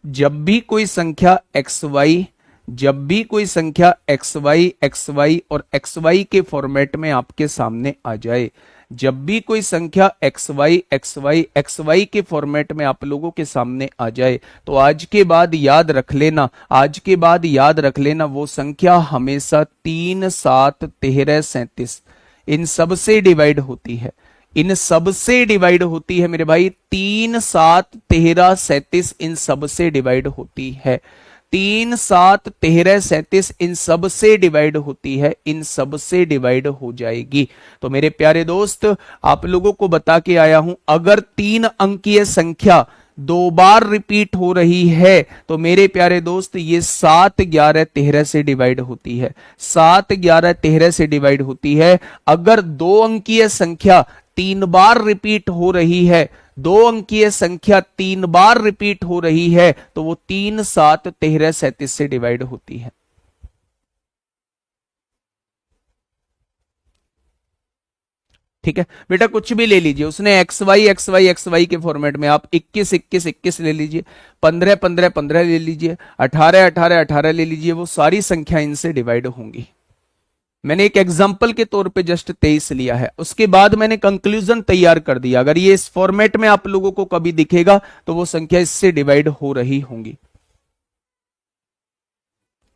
S1: जब भी कोई संख्या एक्स वाई, जब भी कोई संख्या एक्स वाई और एक्स वाई के फॉर्मेट में आपके सामने आ जाए, जब भी कोई संख्या एक्स वाई के फॉर्मेट में आप लोगों के सामने आ जाए, तो आज के बाद याद रख लेना, आज के बाद याद रख लेना वो संख्या हमेशा 3 7 13 37 इन सब से डिवाइड होती है, इन सब से डिवाइड होती है मेरे भाई। 3 7 13 37 इन सब से डिवाइड होती है, 3 7 13 37 इन सब से डिवाइड होती है, इन सब से डिवाइड हो जाएगी। तो मेरे प्यारे दोस्त आप लोगों को बता के आया हूं, अगर 3 अंकीय संख्या 2 बार रिपीट हो रही है तो मेरे प्यारे दोस्त ये 7 11 13 से डिवाइड होती है, 7 11 13 से डिवाइड होती है। अगर 2 अंकीय संख्या 3 बार रिपीट हो रही है, 2 अंकीय संख्या 3 बार रिपीट हो रही है तो वो 3 7 13 37 से डिवाइड होती है। ठीक है बेटा, कुछ भी ले लीजिए, उसने एक्स वाई के फॉर्मेट में आप 21 21 21 ले लीजिए, 15 15 15 ले लीजिए, 18 18 18 ले लीजिए, वो सारी संख्या इनसे डिवाइड होंगी। मैंने एक एग्जाम्पल के तौर पे जस्ट 23 लिया है, उसके बाद मैंने कंक्लूजन तैयार कर दिया। अगर ये इस फॉर्मेट में आप लोगों को कभी दिखेगा तो वो संख्या इससे डिवाइड हो रही होंगी।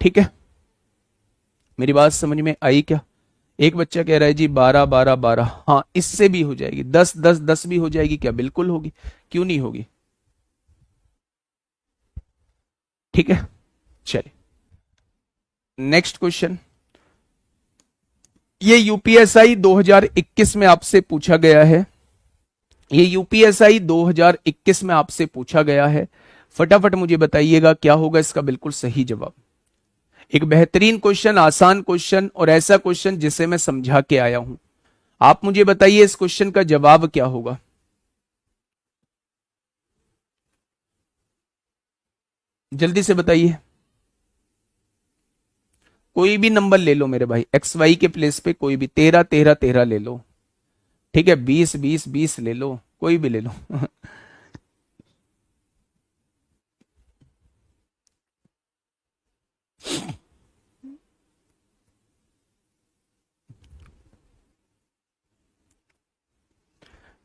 S1: ठीक है, मेरी बात समझ में आई क्या। एक बच्चा कह रहा है जी 12 12 12, हाँ इससे भी हो जाएगी, 10 10 10 भी हो जाएगी, क्या बिल्कुल होगी, क्यों नहीं होगी। ठीक है, चलिए नेक्स्ट क्वेश्चन। ये यूपीएसआई 2021 में आपसे पूछा गया है, ये यूपीएसआई 2021 में आपसे पूछा गया है। फटाफट मुझे बताइएगा क्या होगा इसका बिल्कुल सही जवाब। एक बेहतरीन क्वेश्चन, आसान क्वेश्चन और ऐसा क्वेश्चन जिसे मैं समझा के आया हूं। आप मुझे बताइए इस क्वेश्चन का जवाब क्या होगा। जल्दी से बताइए, कोई भी नंबर ले लो मेरे भाई, एक्स वाई के प्लेस पे कोई भी, 13 13 13 ले लो, ठीक है, 20 20 20 ले लो, कोई भी ले लो।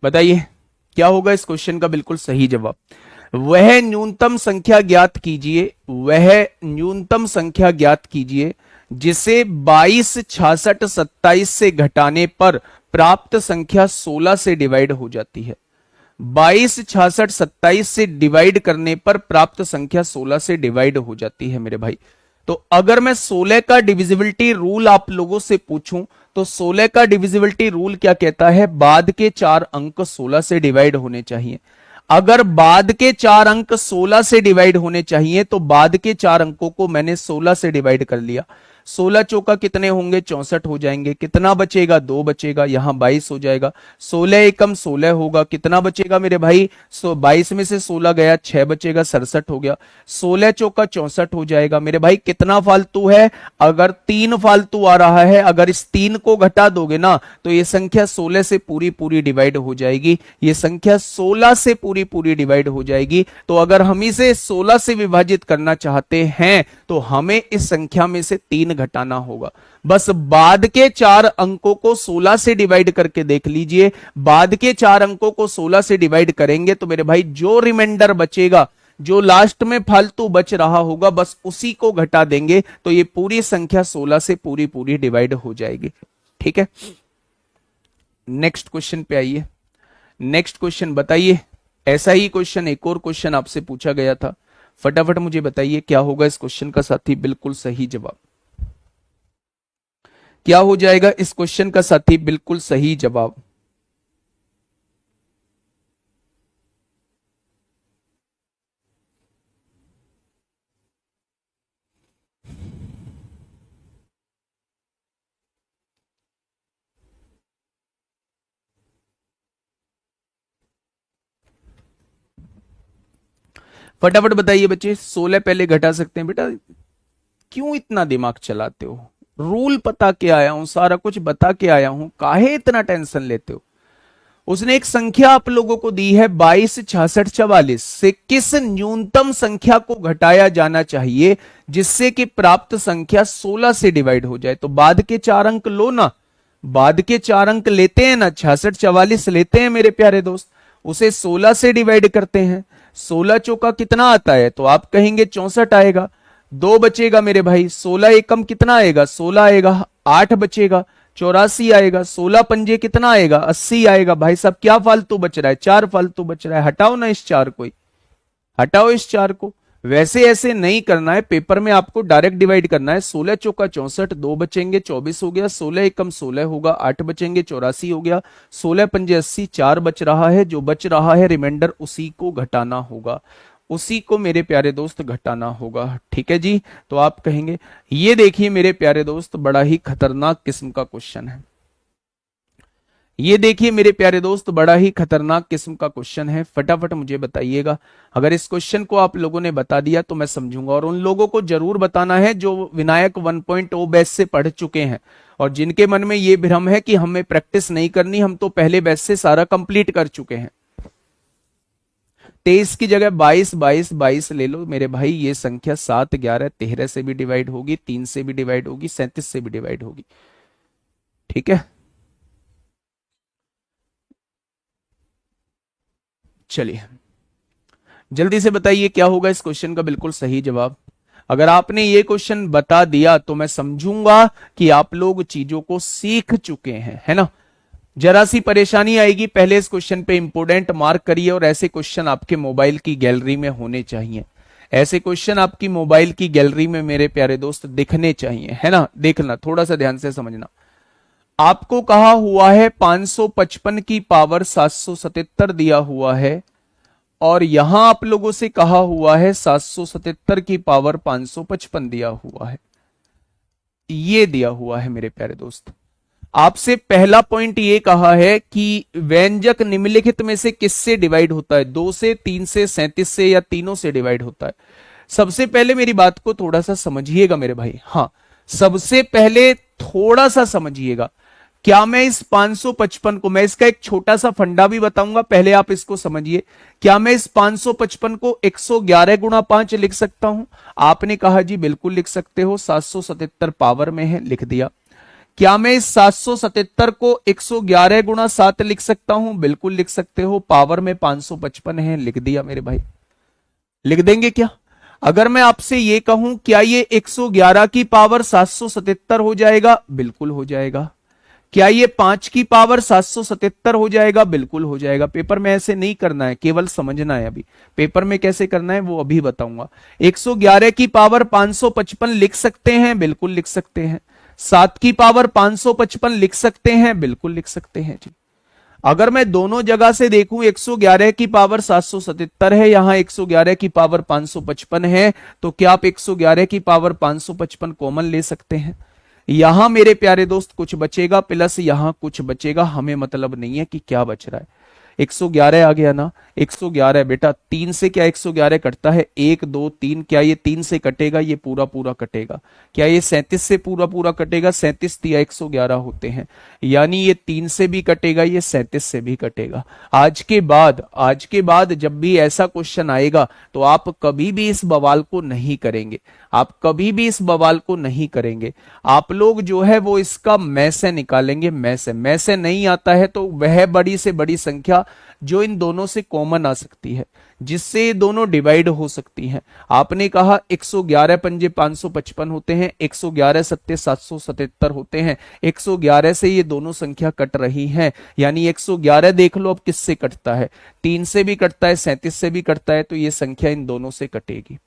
S1: बताइए क्या होगा इस क्वेश्चन का बिल्कुल सही जवाब। वह न्यूनतम संख्या ज्ञात कीजिए, वह न्यूनतम संख्या ज्ञात कीजिए जिसे 22, 66, 27 से घटाने पर प्राप्त संख्या 16 से डिवाइड हो जाती है। 22, 66, 27 से डिवाइड करने पर प्राप्त संख्या 16 से डिवाइड हो जाती है मेरे भाई। तो अगर मैं 16 का डिविजिबिलिटी रूल आप लोगों से पूछूं तो 16 का डिविजिबिलिटी रूल क्या कहता है, बाद के 4 अंक 16 से डिवाइड होने चाहिए। अगर बाद के 4 अंक 16 से डिवाइड होने चाहिए तो बाद के 4 अंकों को मैंने 16 से डिवाइड कर लिया। 16 चौका कितने होंगे, 64 हो जाएंगे। कितना बचेगा, 2 बचेगा, यहां 22 हो जाएगा। 16 एकम 16 होगा, कितना बचेगा मेरे भाई, 22 में से 16 गया, 6 बचेगा, 67 हो गया। 16 चौका 64 हो जाएगा मेरे भाई। कितना फालतू है, अगर 3 फालतू आ रहा है, अगर इस 3 को घटा दोगे ना तो ये संख्या 16 से पूरी पूरी डिवाइड हो जाएगी। ये संख्या 16 से पूरी पूरी डिवाइड हो जाएगी। तो अगर हम इसे 16 से विभाजित करना चाहते हैं तो हमें इस संख्या में से 3 घटाना होगा। बस बाद के 4 अंकों को 16 से डिवाइड करके देख लीजिए। बाद के 4 अंकों को 16 से डिवाइड करेंगे तो मेरे भाई जो रिमाइंडर बचेगा, जो लास्ट में फालतू बच रहा होगा, बस उसी को घटा देंगे तो ये पूरी संख्या 16 से पूरी पूरी डिवाइड हो जाएगी। ठीक है, नेक्स्ट क्वेश्चन पे आइए। नेक्स्ट क्वेश्चन बताइए, ऐसा ही क्वेश्चन, एक और क्वेश्चन आपसे पूछा गया था। फटाफट मुझे बताइए क्या होगा इस क्वेश्चन का साथी बिल्कुल सही जवाब। क्या हो जाएगा इस क्वेश्चन का साथी बिल्कुल सही जवाब। फटाफट बताइए बच्चे। 16 पहले घटा सकते हैं बेटा, क्यों इतना दिमाग चलाते हो। रूल पता के आया हूं, सारा कुछ बता के आया हूं, काहे इतना टेंशन लेते हो। उसने एक संख्या आप लोगों को दी है 22, 66, 44 से किस न्यूनतम संख्या को घटाया जाना चाहिए जिससे कि प्राप्त संख्या 16 से डिवाइड हो जाए। तो बाद के 4 अंक लो ना, बाद के 4 अंक लेते हैं ना, 66, 44 लेते हैं मेरे प्यारे दोस्त, उसे 16 से डिवाइड करते हैं। 16 चौका कितना आता है, तो आप कहेंगे 64 आएगा। 2 बचेगा मेरे भाई, 16 एकम कितना आएगा, 16 आएगा। 8 बचेगा, 84 आएगा। 16 पंजे कितना आएगा, 80 आएगा। भाई साहब क्या फालतू बच रहा है, 4 फालतू बच रहा है, हटाओ ना इस 4 को, हटाओ इस 4 को। वैसे ऐसे नहीं करना है, पेपर में आपको डायरेक्ट डिवाइड करना है। 16 चौका 64, 2 बचेंगे, 24 हो गया। 16 एकम 16 होगा, 8 बचेंगे, 84 हो गया। 16 पंजे 80, 4 बच रहा है, जो बच रहा है रिमाइंडर उसी को घटाना होगा, उसी को मेरे प्यारे दोस्त घटाना होगा। ठीक है जी, तो आप कहेंगे, ये देखिए मेरे प्यारे दोस्त बड़ा ही खतरनाक किस्म का क्वेश्चन है। ये देखिए मेरे प्यारे दोस्त बड़ा ही खतरनाक किस्म का क्वेश्चन है। फटाफट मुझे बताइएगा। अगर इस क्वेश्चन को आप लोगों ने बता दिया तो मैं समझूंगा, और उन लोगों को जरूर बताना है जो विनायक 1.0 बैच से पढ़ चुके हैं और जिनके मन में ये भ्रम है कि हमें प्रैक्टिस नहीं करनी, हम तो पहले बैच से सारा कंप्लीट कर चुके हैं। 23 की जगह 22, 22, 22 ले लो मेरे भाई। ये संख्या 7, 11, 13 से भी डिवाइड होगी, 3 से भी डिवाइड होगी, 37 से भी डिवाइड होगी। ठीक है, चलिए जल्दी से बताइए क्या होगा इस क्वेश्चन का बिल्कुल सही जवाब। अगर आपने ये क्वेश्चन बता दिया तो मैं समझूंगा कि आप लोग चीजों को सीख चुके हैं, है ना। जरा सी परेशानी आएगी, पहले इस क्वेश्चन पे इंपोर्टेंट मार्क करिए, और ऐसे क्वेश्चन आपके मोबाइल की गैलरी में होने चाहिए। ऐसे क्वेश्चन आपकी मोबाइल की गैलरी में मेरे प्यारे दोस्त दिखने चाहिए, है ना। देखना, थोड़ा सा ध्यान से समझना। आपको कहा हुआ है 555 की पावर 777 दिया हुआ है, और यहां आप लोगों से कहा हुआ है 777 की पावर 555 दिया हुआ है। ये दिया हुआ है मेरे प्यारे दोस्त। आपसे पहला पॉइंट ये कहा है कि व्यंजक निम्नलिखित में से किससे डिवाइड होता है, 2 से, 3 से, 37 से, या तीनों से डिवाइड होता है। सबसे पहले मेरी बात को थोड़ा सा समझिएगा मेरे भाई। हाँ, सबसे पहले थोड़ा सा समझिएगा। क्या मैं इस 555 को, मैं इसका एक छोटा सा फंडा भी बताऊंगा, पहले आप इसको समझिए। क्या मैं इस 555 को 111 गुणा 5 लिख सकता हूं? आपने कहा जी बिल्कुल लिख सकते हो, 777 पावर में है, लिख दिया। क्या मैं इस 777 को 111 गुणा 7 लिख सकता हूं? बिल्कुल लिख सकते हो। पावर में 555 है, लिख दिया मेरे भाई। लिख देंगे क्या? अगर मैं आपसे ये कहूं क्या ये 111 की पावर 777 हो जाएगा? बिल्कुल हो जाएगा। क्या ये 5 की पावर 777 हो जाएगा? बिल्कुल हो जाएगा। पेपर में ऐसे नहीं करना है, केवल समझना है। अभी पेपर में कैसे करना है वो अभी बताऊंगा। 111 की पावर 555 लिख सकते हैं? बिल्कुल लिख सकते हैं। 7 की पावर 555 लिख सकते हैं? बिल्कुल लिख सकते हैं जी। अगर मैं दोनों जगह से देखूं, 111 की पावर 777 है, यहां 111 की पावर 555 है, तो क्या आप 111 की पावर 555 कॉमन ले सकते हैं? यहां मेरे प्यारे दोस्त कुछ बचेगा, प्लस यहां कुछ बचेगा, हमें मतलब नहीं है कि क्या बच रहा है। 111 आ गया ना, 111 बेटा। 3 से क्या 111 कटता है? 1 2 3। क्या ये 3 से कटेगा? ये पूरा पूरा कटेगा। क्या ये 37 से पूरा पूरा कटेगा? 37 दिया 111 होते हैं, यानी ये 3 से भी कटेगा, ये 37 से भी कटेगा। आज के बाद जब भी ऐसा क्वेश्चन आएगा तो आप कभी भी इस बवाल को नहीं करेंगे। आप कभी भी इस बवाल को नहीं करेंगे। आप लोग जो है वो इसका में से निकालेंगे। में से नहीं आता है तो वह बड़ी से बड़ी संख्या जो इन दोनों से कॉमन आ सकती है, जिससे ये दोनों डिवाइड हो सकती हैं। आपने कहा 111 पंजे 555 होते हैं, 111 सत्ते 777 होते हैं। 111 से ये दोनों संख्या कट रही हैं, यानी 111 देख लो अब किससे कटता है? 3 से भी कटता है, 37 से भी कटता है, तो ये संख्या इन दोनों से कटेगी।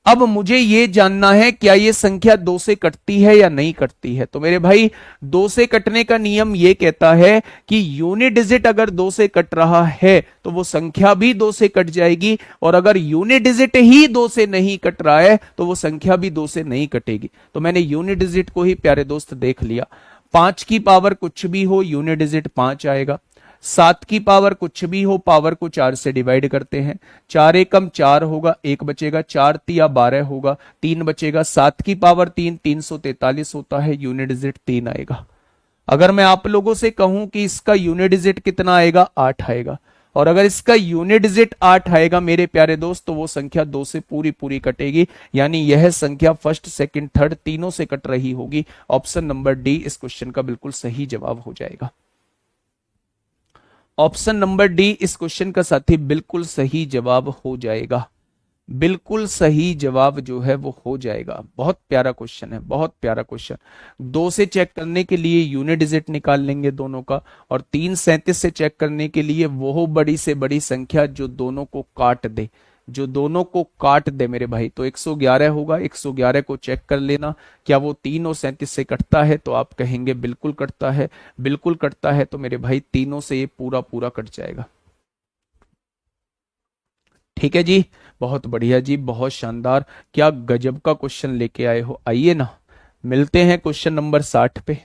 S1: अब मुझे ये जानना है क्या ये संख्या 2 से कटती है या नहीं कटती है। तो मेरे भाई 2 से कटने का नियम ये कहता है कि यूनिट डिजिट अगर 2 से कट रहा है तो वो संख्या भी 2 से कट जाएगी, और अगर यूनिट डिजिट ही 2 से नहीं कट रहा है तो वो संख्या भी 2 से नहीं कटेगी। तो मैंने यूनिट डिजिट को ही प्यारे दोस्त देख लिया। 5 की पावर कुछ भी हो, यूनिट डिजिट 5 आएगा। 7 की पावर कुछ भी हो, पावर को 4 से डिवाइड करते हैं। 4 एकम 4 होगा, 1 बचेगा। 4 तिया 12 होगा, 3 बचेगा। 7 की पावर 3 343 होता है, यूनिट डिजिट 3 आएगा। अगर मैं आप लोगों से कहूं कि इसका यूनिट डिजिट कितना आएगा? 8 आएगा। और अगर इसका यूनिट डिजिट 8 आएगा मेरे प्यारे दोस्त, तो वो संख्या 2 से पूरी पूरी कटेगी, यानी यह संख्या फर्स्ट सेकंड थर्ड तीनों से कट रही होगी। ऑप्शन नंबर डी इस क्वेश्चन का बिल्कुल सही जवाब हो जाएगा। ऑप्शन नंबर डी इस क्वेश्चन का साथी बिल्कुल सही जवाब हो जाएगा। बिल्कुल सही जवाब जो है वो हो जाएगा। बहुत प्यारा क्वेश्चन है, बहुत प्यारा क्वेश्चन। 2 से चेक करने के लिए यूनिट डिजिट निकाल लेंगे दोनों का, और 337 से चेक करने के लिए वो बड़ी से बड़ी संख्या जो दोनों को काट दे, जो दोनों को काट दे मेरे भाई। तो 111 होगा, 111 को चेक कर लेना। क्या वो 3 और 37 से कटता है? तो आप कहेंगे बिल्कुल कटता है। बिल्कुल कटता है तो मेरे भाई तीनों से ये पूरा पूरा कट जाएगा। ठीक है जी, बहुत बढ़िया जी, बहुत शानदार। क्या गजब का क्वेश्चन लेके आए हो। आइए ना, मिलते हैं क्वेश्चन नंबर 60 पे।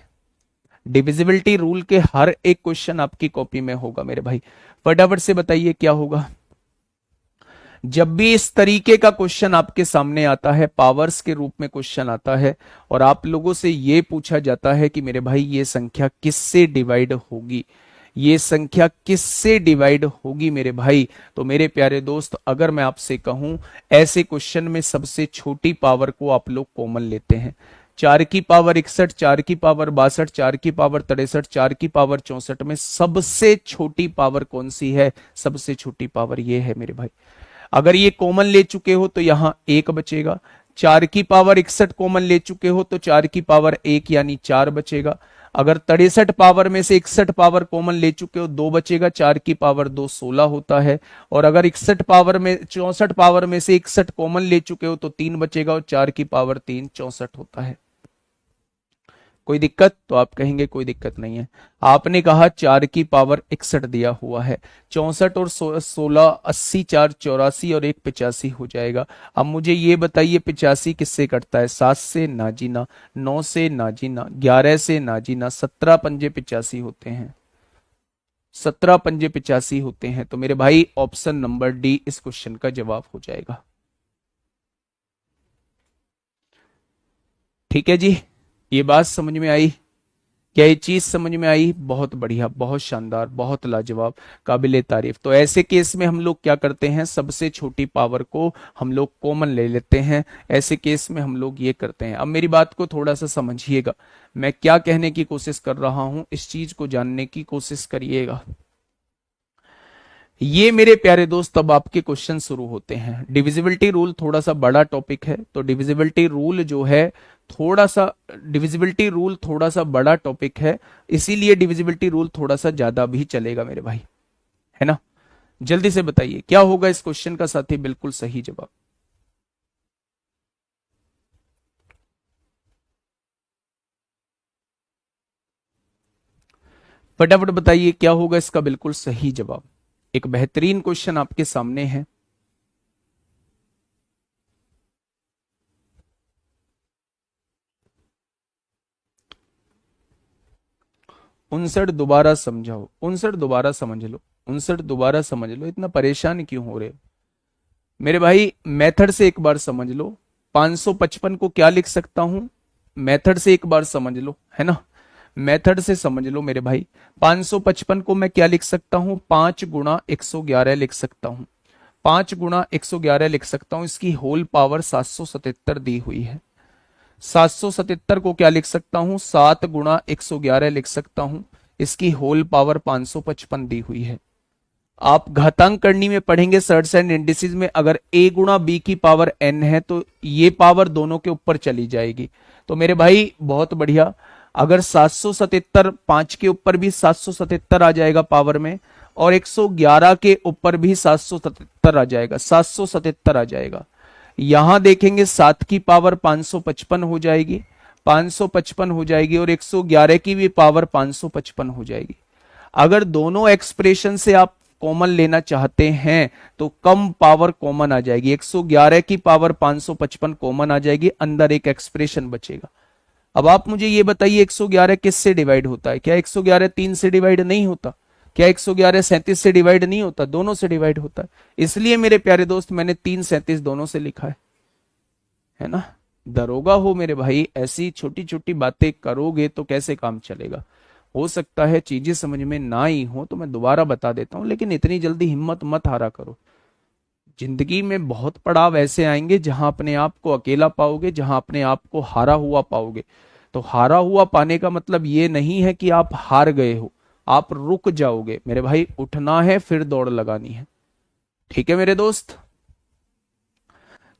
S1: डिविजिबिलिटी रूल के हर एक क्वेश्चन आपकी कॉपी में होगा मेरे भाई। फटाफट से बताइए क्या होगा। जब भी इस तरीके का क्वेश्चन आपके सामने आता है, पावर्स के रूप में क्वेश्चन आता है, और आप लोगों से यह पूछा जाता है कि मेरे भाई ये संख्या किससे डिवाइड होगी, ये संख्या किससे डिवाइड होगी मेरे भाई, तो मेरे प्यारे दोस्त अगर मैं आपसे कहूं, ऐसे क्वेश्चन में सबसे छोटी पावर को आप लोग कॉमन लेते हैं। 4 की पावर 61, 4 की पावर 62, 4 की पावर 63, 4 की पावर 64 में सबसे छोटी पावर कौन सी है? सबसे छोटी पावर ये है मेरे भाई। अगर ये कॉमन ले चुके हो तो यहां 1 बचेगा। 4 की पावर 61 कॉमन ले चुके हो तो 4 की पावर 1 यानी 4 बचेगा। अगर 63 पावर में से 61 पावर कॉमन ले चुके हो 2 बचेगा। 4 की पावर 2 16 होता है। और अगर 61 पावर में 64 पावर में से 61 कॉमन ले चुके हो तो 3 बचेगा, और 4 की पावर 3 64 होता है। कोई दिक्कत? तो आप कहेंगे कोई दिक्कत नहीं है। आपने कहा 4 की पावर 61 दिया हुआ है, 64 और 16 80, 4 84 और 1 85 हो जाएगा। अब मुझे ये बताइए 85 किससे कटता है? 7 से ना जी ना, 9 से ना जी ना, 11 से ना जी ना, 17 पंजे 85 होते हैं, 17 पंजे 85 होते हैं। तो मेरे भाई ऑप्शन नंबर डी इस क्वेश्चन का जवाब हो जाएगा। ठीक है जी, ये बात समझ में आई। क्या ये चीज समझ में आई? बहुत बढ़िया, बहुत शानदार, बहुत लाजवाब, काबिले तारीफ। तो ऐसे केस में हम लोग क्या करते हैं, सबसे छोटी पावर को हम लोग कॉमन ले लेते हैं। ऐसे केस में हम लोग ये करते हैं। अब मेरी बात को थोड़ा सा समझिएगा, मैं क्या कहने की कोशिश कर रहा हूं, इस चीज को जानने की कोशिश करिएगा। ये मेरे प्यारे दोस्त अब आपके क्वेश्चन शुरू होते हैं। डिविजिबिलिटी रूल थोड़ा सा बड़ा टॉपिक है, तो डिविजिबिलिटी रूल जो है थोड़ा सा, डिविजिबिलिटी रूल थोड़ा सा बड़ा टॉपिक है, इसीलिए डिविजिबिलिटी रूल थोड़ा सा ज्यादा भी चलेगा मेरे भाई, है ना। जल्दी से बताइए क्या होगा इस क्वेश्चन का साथी बिल्कुल सही जवाब। फटाफट बताइए क्या होगा इसका बिल्कुल सही जवाब। एक बेहतरीन क्वेश्चन आपके सामने है। 59 दोबारा समझाओ, 59 दोबारा समझ लो, 59 दोबारा समझ लो, इतना परेशान क्यों हो रहे हो मेरे भाई। मेथड से एक बार समझ लो, 555 को क्या लिख सकता हूं, मेथड से एक बार समझ लो, है ना। मेथड से समझ लो मेरे भाई, 555 को मैं क्या लिख सकता हूं, 5 गुणा 111 लिख सकता हूं, 5 गुणा 111 लिख सकता हूं। इसकी होल पावर 777 दी हुई है। 777 को क्या लिख सकता हूं, 7 गुणा 111 लिख सकता हूं। इसकी होल पावर 555 दी हुई है। आप घातांक करनी में पढ़ेंगे सर्ट्स एंड इंडिसेस में, अगर a गुणा बी की पावर n है तो ये पावर दोनों के ऊपर चली जाएगी। तो मेरे भाई बहुत बढ़िया, अगर 777 5 के ऊपर भी 777 आ जाएगा पावर में, और 111 के ऊपर भी 777 आ जाएगा, 777 आ जाएगा। यहां देखेंगे 7 की पावर 555 हो जाएगी, 555 हो जाएगी, और 111 की भी पावर 555 हो जाएगी। अगर दोनों एक्सप्रेशन से आप कॉमन लेना चाहते हैं तो कम पावर कॉमन आ जाएगी, 111 की पावर 555 कॉमन आ जाएगी, अंदर एक एक्सप्रेशन बचेगा। अब आप मुझे ये बताइए 111 किससे डिवाइड होता है? क्या 111 3 से डिवाइड नहीं होता? क्या 111 37 से डिवाइड नहीं होता? दोनों से डिवाइड होता है। इसलिए मेरे प्यारे दोस्त मैंने 3 37 दोनों से लिखा है ना। दरोगा हो मेरे भाई, ऐसी छोटी छोटी बातें करोगे तो कैसे काम चलेगा। हो सकता है चीजें समझ में ना ही हो तो मैं दोबारा बता देता हूं, लेकिन इतनी जल्दी हिम्मत मत हारा करो। जिंदगी में बहुत पड़ाव ऐसे आएंगे जहां अपने आप को अकेला पाओगे, जहां अपने आप को हारा हुआ पाओगे। तो हारा हुआ पाने का मतलब ये नहीं है कि आप हार गए हो, आप रुक जाओगे मेरे भाई। उठना है फिर दौड़ लगानी है, ठीक है मेरे दोस्त।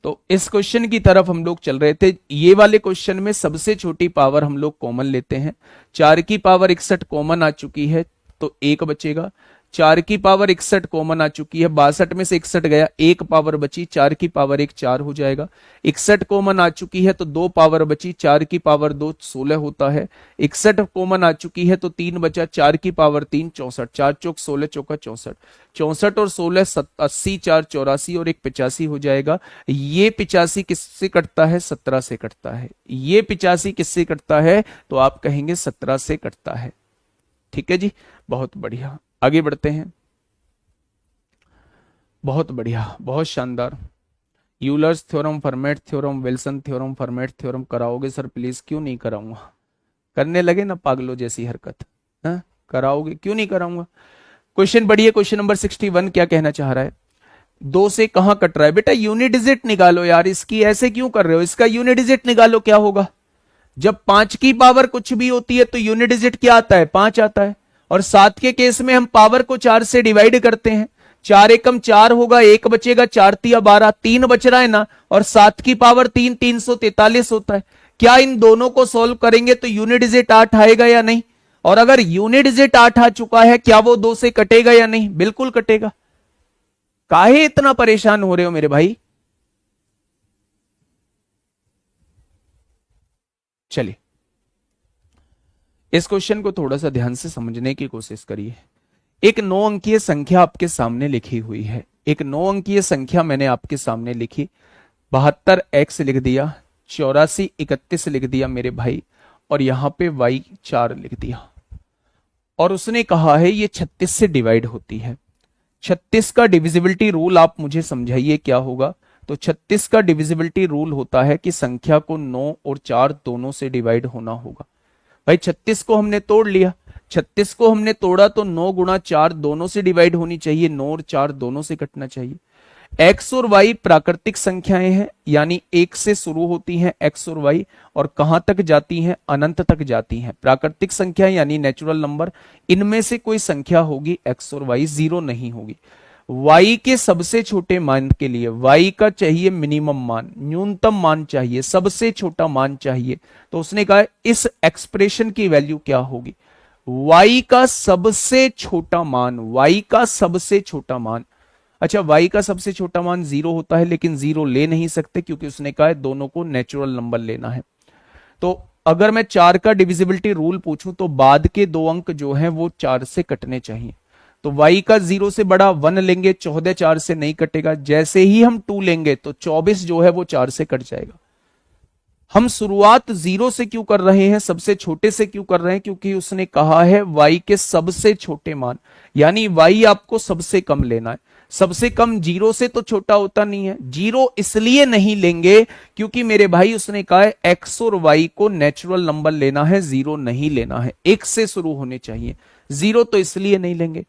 S1: तो इस क्वेश्चन की तरफ हम लोग चल रहे थे। ये वाले क्वेश्चन में सबसे छोटी पावर हम लोग कॉमन लेते हैं। 4 की पावर 61 कॉमन आ चुकी है तो एक बचेगा। 4 की पावर 61 कॉमन आ चुकी है, 62 में से 61 गया, एक पावर बची, 4 की पावर 1 4 हो जाएगा। 61 कॉमन आ चुकी है तो 2 पावर बची, 4 की पावर 2 16 होता है। 61 कॉमन आ चुकी है तो 3 बचा, 4 की पावर 3 64, 4 चौक 16 चौका 64, 64 और 16 80, 4 84 और 1 85 हो जाएगा। ये 85 किससे कटता है? 17 से कटता है। ये 85 किससे कटता है? तो आप कहेंगे 17 से कटता है। ठीक है जी, बहुत बढ़िया, आगे बढ़ते हैं। बहुत बढ़िया, बहुत शानदार। Euler's theorem, format theorem, Wilson theorem, format theorem कराओगे सर प्लीज? क्यों नहीं कराऊंगा, करने लगे ना पागलों जैसी हरकत, हाँ कराओगे, क्यों नहीं कराऊंगा। क्वेश्चन बढ़िए, क्वेश्चन नंबर 61 क्या कहना चाह रहा है? 2 से कहां कट रहा है? बेटा यूनिट डिजिट निकालो यार, इसकी ऐसे क्यों कर रहे हो, इसका यूनिट डिजिट निकालो। क्या होगा जब 5 की पावर कुछ भी होती है तो यूनिट डिजिट क्या आता है? 5 आता है। और 7 के केस में हम पावर को 4 से डिवाइड करते हैं, 4 एकम 4 होगा, एक बचेगा, 4 तिया 12, 3 बच रहा है ना। और 7 की पावर 3 343 होता है। क्या इन दोनों को सोल्व करेंगे तो यूनिट डिजिट 8 आएगा या नहीं? और अगर यूनिट डिजिट 8 आ चुका है, क्या वो 2 से कटेगा या नहीं? बिल्कुल कटेगा। काहे इतना परेशान हो रहे हो मेरे भाई? चलिए इस क्वेश्चन को थोड़ा सा ध्यान से समझने की कोशिश करिए। एक 9 अंकीय संख्या आपके सामने लिखी हुई है। एक 9 अंकीय संख्या मैंने आपके सामने लिखी, 72x लिख दिया, 84 31 लिख दिया मेरे भाई, और यहां पे y 4 लिख दिया। और उसने कहा है ये 36 से डिवाइड होती है। 36 का डिविजिबिलिटी रूल आप मुझे समझाइए क्या होगा। तो 36 का डिविजिबिलिटी रूल होता है कि संख्या को 9 और 4 दोनों से डिवाइड होना होगा। भाई 36 को हमने तोड़ लिया, 36 को हमने तोड़ा तो 9 गुणा 4 दोनों से डिवाइड होनी चाहिए, 9 और 4 दोनों से कटना चाहिए। एक्स और वाई प्राकृतिक संख्याएं हैं, यानी एक से शुरू होती हैं एक्स और वाई, और कहां तक जाती हैं, अनंत तक जाती हैं। प्राकृतिक संख्या यानी नेचुरल नंबर, इनमें से कोई संख्या होगी एक्स और वाई, जीरो नहीं होगी। वाई के सबसे छोटे मान के लिए वाई का चाहिए मिनिमम मान, न्यूनतम मान चाहिए, सबसे छोटा मान चाहिए। तो उसने कहा इस एक्सप्रेशन की वैल्यू क्या होगी, वाई का सबसे छोटा मान, वाई का सबसे छोटा मान। अच्छा, y का सबसे छोटा मान 0 होता है, लेकिन 0 ले नहीं सकते क्योंकि उसने कहा है दोनों को नेचुरल नंबर लेना है। तो अगर मैं 4 का डिविजिबिलिटी रूल पूछूं तो बाद के 2 अंक जो हैं वो 4 से कटने चाहिए। तो y का 0 से बड़ा 1 लेंगे, 14 4 से नहीं कटेगा। जैसे ही हम 2 लेंगे तो 24 जो है वो 4 से कट जाएगा। हम शुरुआत 0 से क्यों कर रहे हैं, सबसे छोटे से क्यों कर रहे हैं, क्योंकि उसने कहा है y के सबसे छोटे मान, यानी y आपको सबसे कम लेना है। सबसे कम 0 से तो छोटा होता नहीं है। 0 इसलिए नहीं लेंगे क्योंकि मेरे भाई उसने कहा है x और y को नेचुरल नंबर लेना है, 0 नहीं लेना है, 1 से शुरू होने चाहिए। 0 तो इसलिए नहीं लेंगे,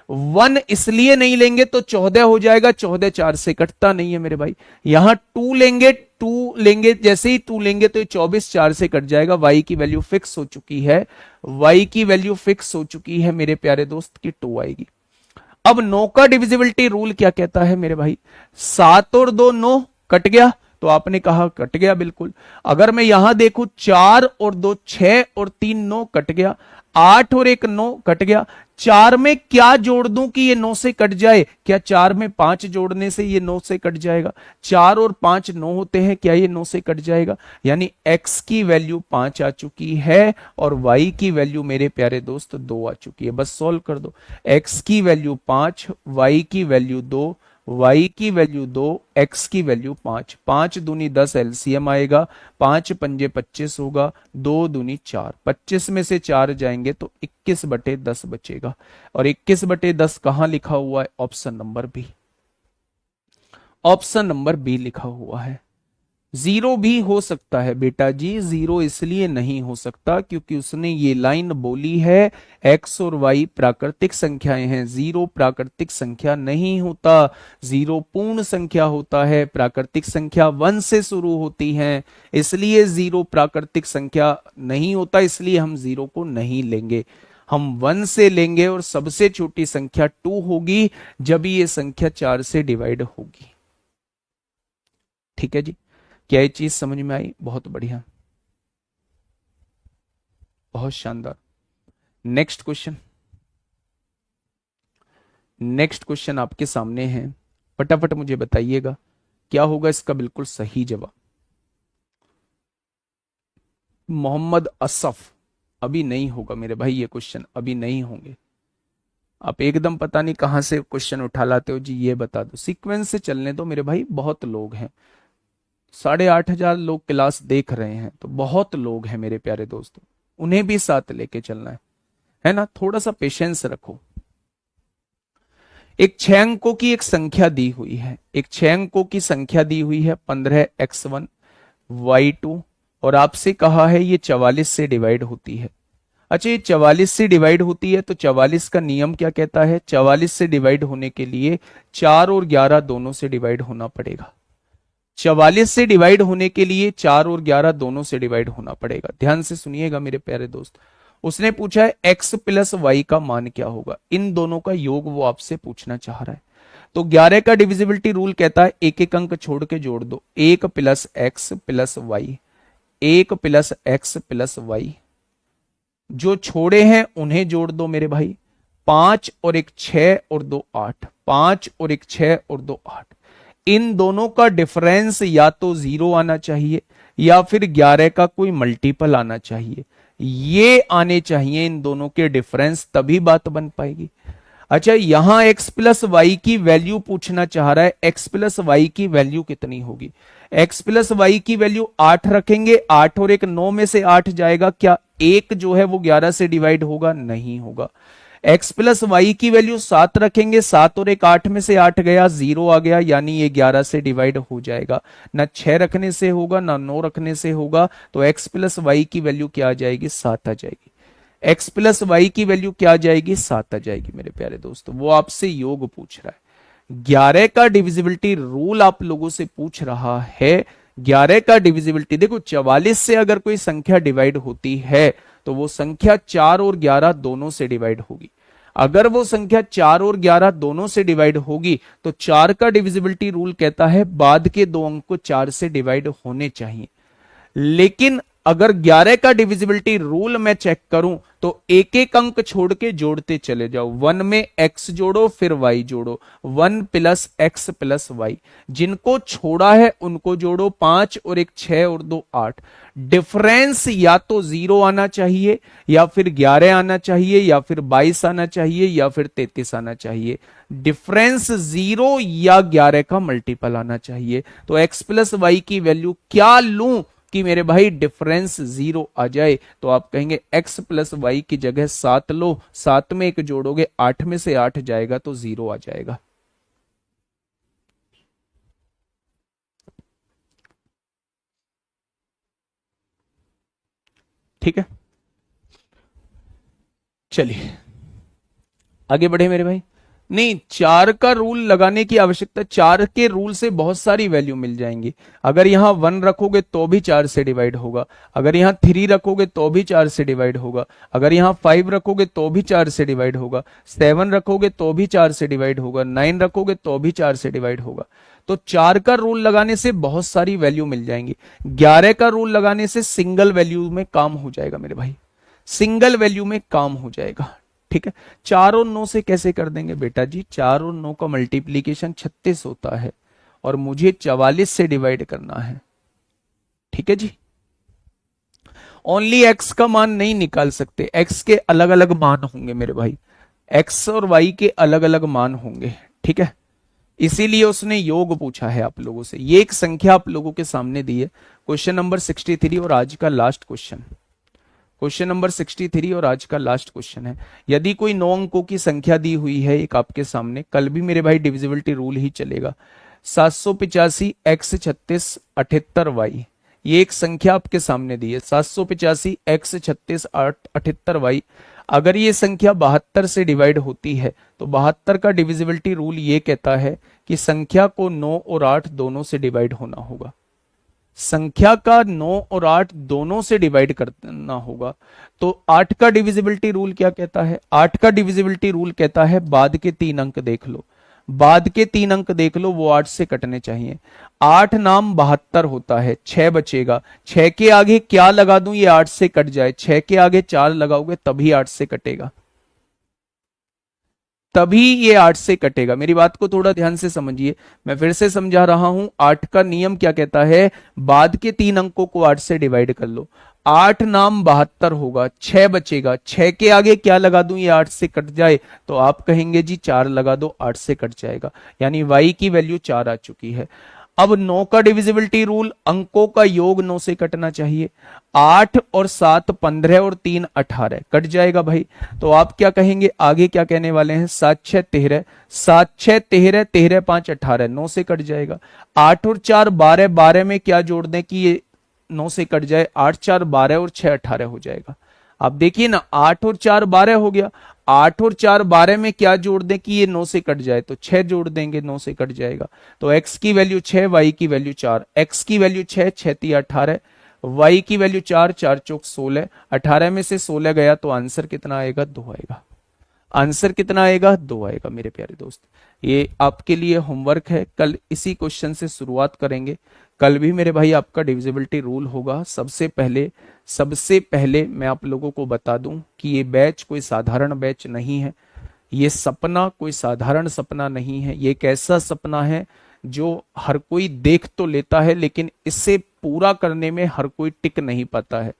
S1: 1 इसलिए नहीं लेंगे तो 14 हो जाएगा, 14 4 से कटता नहीं है मेरे भाई। यहां 2 लेंगे, 2 लेंगे, जैसे ही 2 लेंगे तो 24 4 से कट जाएगा। y की वैल्यू फिक्स हो चुकी है, y की वैल्यू फिक्स हो चुकी है मेरे प्यारे दोस्त की 2 आएगी। अब 9 का डिविजिबिलिटी रूल क्या कहता है मेरे भाई, 7 और 2 9 कट गया, तो आपने कहा कट गया, बिल्कुल। अगर मैं यहां देखूं 4 और 2 6 और 3 9 कट गया, 8 और 1 9 कट गया। 4 में क्या जोड़ दूं कि ये 9 से कट जाए, क्या 4 में 5 जोड़ने से ये 9 से कट जाएगा? 4 और 5 9 होते हैं, क्या ये 9 से कट जाएगा? यानी x की वैल्यू 5 आ चुकी है और y की वैल्यू मेरे प्यारे दोस्त 2 आ चुकी है। बस सॉल्व कर दो, x की वैल्यू 5, y की वैल्यू 2, y की वैल्यू 2, x की वैल्यू 5। 5 दूनी 10 एलसीएम आएगा, 5 पंजे 25 होगा, 2 दूनी 4, 25 में से 4 जाएंगे तो 21/10 बचेगा। और 21/10 कहां लिखा हुआ है? Option number B, option number B लिखा हुआ है। 0 भी हो सकता है बेटा जी, 0 इसलिए नहीं हो सकता क्योंकि उसने ये लाइन बोली है x और y प्राकृतिक संख्याएं हैं, 0 प्राकृतिक संख्या नहीं होता, 0 पूर्ण संख्या होता है। प्राकृतिक संख्या 1 से शुरू होती है, इसलिए 0 प्राकृतिक संख्या नहीं होता, इसलिए हम 0 को नहीं लेंगे। हम 1 से लेंगे और सबसे छोटी संख्या 2 होगी जब ये संख्या 4 से डिवाइड होगी। ठीक है जी, क्या ये चीज समझ में आई? बहुत बढ़िया, बहुत शानदार। नेक्स्ट क्वेश्चन, नेक्स्ट क्वेश्चन आपके सामने है, फटाफट मुझे बताइएगा क्या होगा इसका बिल्कुल सही जवाब। मोहम्मद असफ, अभी नहीं होगा मेरे भाई, ये क्वेश्चन अभी नहीं होंगे। आप एकदम पता नहीं कहां से क्वेश्चन उठा लाते हो जी, ये बता दो। सीक्वेंस से चलने दो मेरे भाई, बहुत लोग हैं, 8,500 लोग क्लास देख रहे हैं, तो बहुत लोग हैं मेरे प्यारे दोस्तों, उन्हें भी साथ लेके चलना है ना। थोड़ा सा पेशेंस रखो। एक 6 अंकों की एक संख्या दी हुई है, एक 6 अंकों की संख्या दी हुई है 15x1 y2, और आपसे कहा है ये 44 से डिवाइड होती है। अच्छा, ये 44 से डिवाइड होती है तो 44 का नियम क्या कहता है? 44 से डिवाइड होने के लिए 4 और 11 दोनों से डिवाइड होना पड़ेगा। 44 से डिवाइड होने के लिए 4 और 11 दोनों से डिवाइड होना पड़ेगा। ध्यान से सुनिएगा मेरे प्यारे दोस्त। उसने पूछा है x प्लस वाई का मान क्या होगा, इन दोनों का योग वो आपसे पूछना चाह रहा है। तो 11 का डिविजिबिलिटी रूल कहता है एक एक अंक छोड़ के जोड़ दो, 1 plus x plus y, 1 plus x plus y. जो छोड़े हैं उन्हें जोड़ दो मेरे भाई, 5 और 1 6 और 2 8, 5 और 1 6 और 2 8। इन दोनों का डिफरेंस या तो 0 आना चाहिए या फिर 11 का कोई मल्टीपल आना चाहिए, ये आने चाहिए इन दोनों के डिफरेंस, तभी बात बन पाएगी। अच्छा, यहां x प्लस वाई की वैल्यू पूछना चाह रहा है, x प्लस वाई की वैल्यू कितनी होगी? x प्लस वाई की वैल्यू 8 रखेंगे, 8 और 1 9 में से 8 जाएगा, क्या 1 जो है वो 11 से डिवाइड होगा? नहीं होगा। x प्लस वाई की वैल्यू 7 रखेंगे, 7 और एक 8 में से 8 गया, 0 आ गया, यानी ये 11 से डिवाइड हो जाएगा। ना 6 रखने से होगा ना 9 रखने से होगा, तो x प्लस वाई की वैल्यू क्या आ जाएगी, 7 आ जाएगी। x प्लस वाई की वैल्यू क्या आ जाएगी, 7 आ जाएगी मेरे प्यारे दोस्तों। वो आपसे योग पूछ रहा है, 11 का डिविजिबिलिटी रूल आप लोगों से पूछ रहा है। 11 का डिविजिबिलिटी देखो, 44 से अगर कोई संख्या डिवाइड होती है तो वो संख्या 4 और 11 दोनों से डिवाइड होगी। अगर वो संख्या 4 और 11 दोनों से डिवाइड होगी तो 4 का डिविजिबिलिटी रूल कहता है बाद के दो अंक को 4 से डिवाइड होने चाहिए। लेकिन अगर 11 का डिविजिबिलिटी रूल में चेक करूं तो एक एक अंक छोड़ के जोड़ते चले जाओ। 1 में x जोड़ो फिर y जोड़ो, 1 प्लस एक्स प्लस वाई। जिनको छोड़ा है उनको जोड़ो, 5 और एक 6 और 2 8। डिफरेंस या तो 0 आना चाहिए या फिर 11 आना चाहिए या फिर 22 आना चाहिए या फिर 33 आना चाहिए। डिफरेंस 0 या 11 का मल्टीपल आना चाहिए। तो x प्लस वाई की वैल्यू क्या लूं कि मेरे भाई डिफरेंस 0 आ जाए, तो आप कहेंगे x प्लस वाई की जगह 7 लो, 7 में एक जोड़ोगे 8 में से 8 जाएगा तो 0 आ जाएगा। ठीक है, चलिए आगे बढ़े मेरे भाई। नहीं, 4 का रूल लगाने की आवश्यकता, 4 के रूल से बहुत सारी वैल्यू मिल जाएंगी। अगर यहां 1 रखोगे तो भी 4 से डिवाइड होगा, अगर यहां 3 रखोगे तो भी 4 से डिवाइड होगा, अगर यहां 5 रखोगे तो भी 4 से डिवाइड होगा, 7 रखोगे तो भी 4 से डिवाइड होगा, 9 रखोगे तो भी 4 से डिवाइड होगा। तो 4 का रूल लगाने से बहुत सारी वैल्यू मिल जाएंगी। 11 का रूल लगाने से सिंगल वैल्यू में काम हो जाएगा मेरे भाई, सिंगल वैल्यू में काम हो जाएगा। ठीक है, 4 और 9 से कैसे कर देंगे बेटा जी, 4 और 9 का मल्टीप्लीकेशन 36 होता है और मुझे 44 से डिवाइड करना है। ठीक है जी, ओनली x का मान नहीं निकाल सकते, x के अलग अलग मान होंगे मेरे भाई, x और y के अलग अलग मान होंगे। ठीक है, इसीलिए उसने योग पूछा है आप लोगों से। ये एक संख्या आप लोगों के सामने दी है, क्वेश्चन नंबर 63 और आज का लास्ट क्वेश्चन, क्वेश्चन नंबर 63 और आज का लास्ट क्वेश्चन है। यदि कोई 9 अंकों की संख्या दी हुई है एक आपके सामने, कल भी मेरे भाई डिविजिबिलिटी रूल ही चलेगा। 785 x 36 78 y, ये एक संख्या आपके सामने दी है, 785 x 36 78 y। अगर ये संख्या 72 से डिवाइड होती है तो 72 का डिविजिबिलिटी रूल ये कहता है कि संख्या को 9 और 8 दोनों से डिवाइड होना होगा। संख्या का 9 और 8 दोनों से डिवाइड करना होगा। तो 8 का डिविजिबिलिटी रूल क्या कहता है, 8 का डिविजिबिलिटी रूल कहता है बाद के 3 अंक देख लो, बाद के 3 अंक देख लो, वो 8 से कटने चाहिए। 8 नाम 72 होता है, 6 बचेगा, 6 के आगे क्या लगा दूं ये 8 से कट जाए, 6 के आगे 4 लगाओगे तभी 8 से कटेगा, तभी ये 8 से कटेगा। मेरी बात को थोड़ा ध्यान से समझिए, मैं फिर से समझा रहा हूं। 8 का नियम क्या कहता है, बाद के 3 अंकों को 8 से डिवाइड कर लो। 8 नाम 72 होगा, 6 बचेगा, 6 के आगे क्या लगा दूं ये 8 से कट जाए, तो आप कहेंगे जी 4 लगा दो, 8 से कट जाएगा, यानी y की वैल्यू 4 आ चुकी है। अब 9 का डिविजिबिलिटी रूल, अंकों का योग 9 से कटना चाहिए। 8 और 7 15 और 3 18, कट जाएगा भाई। तो आप क्या कहेंगे, आगे क्या कहने वाले हैं, 7 6 13, 7 6 13, 13 5 18, 9 से कट जाएगा। 8 और 4 12, 12 में क्या जोड़ दें कि ये 9 से कट जाए, 8 4 12 और 6 18 हो जाएगा। आप देखिए ना, 8 और 4 12 हो गया, 8 और 4 12 में क्या जोड़ दें कि ये 9 से कट जाए, तो 6 जोड़ देंगे, 9 से कट जाएगा। तो x की वैल्यू 6, y की वैल्यू 4, x की वैल्यू 6, 6 3 18, y की वैल्यू 4, 4 चौक 16, 18 में से 16 गया तो आंसर कितना आएगा, 2 आएगा। आंसर कितना आएगा, 2 आएगा मेरे प्यारे दोस्त। ये आपके लिए होमवर्क है, कल इसी क्वेश्चन से शुरुआत करेंगे। कल भी मेरे भाई आपका डिविजिबिलिटी रूल होगा। सबसे पहले मैं आप लोगों को बता दूं कि ये बैच कोई साधारण बैच नहीं है, ये सपना कोई साधारण सपना नहीं है। ये एक ऐसा सपना है जो हर कोई देख तो लेता है लेकिन इससे पूरा करने में हर कोई टिक नहीं पाता है,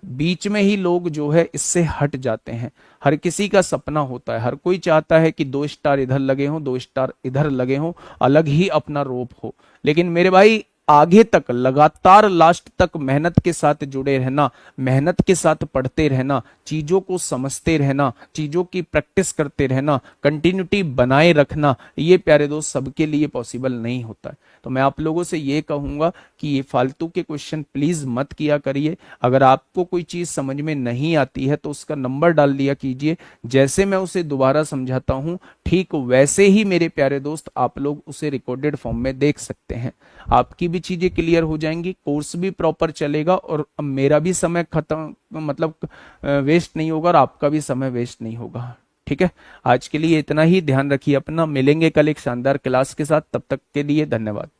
S1: बीच में ही लोग जो है इससे हट जाते हैं। हर किसी का सपना होता है, हर कोई चाहता है कि 2 स्टार इधर लगे हों, 2 स्टार इधर लगे हों, अलग ही अपना रोप हो। लेकिन मेरे भाई आगे तक लगातार लास्ट तक मेहनत के साथ जुड़े रहना, मेहनत के साथ पढ़ते रहना, चीजों को समझते रहना, चीजों की प्रैक्टिस करते रहना, कंटिन्यूटी बनाए रखना, ये प्यारे दोस्त सबके लिए पॉसिबल नहीं होता है। तो मैं आप लोगों से ये कहूंगा कि ये फालतू के क्वेश्चन प्लीज मत किया करिए। अगर आपको कोई चीज समझ में नहीं आती है तो उसका नंबर डाल दिया कीजिए, जैसे मैं उसे दोबारा समझाता हूं ठीक वैसे ही मेरे प्यारे दोस्त आप लोग उसे रिकॉर्डेड फॉर्म में देख सकते हैं। आपकी भी चीजें क्लियर हो जाएंगी, कोर्स भी प्रॉपर चलेगा और मेरा भी समय खत्म मतलब वेस्ट नहीं होगा और आपका भी समय वेस्ट नहीं होगा। ठीक है, आज के लिए इतना ही। ध्यान रखिए अपना, मिलेंगे कल एक शानदार क्लास के साथ, तब तक के लिए धन्यवाद।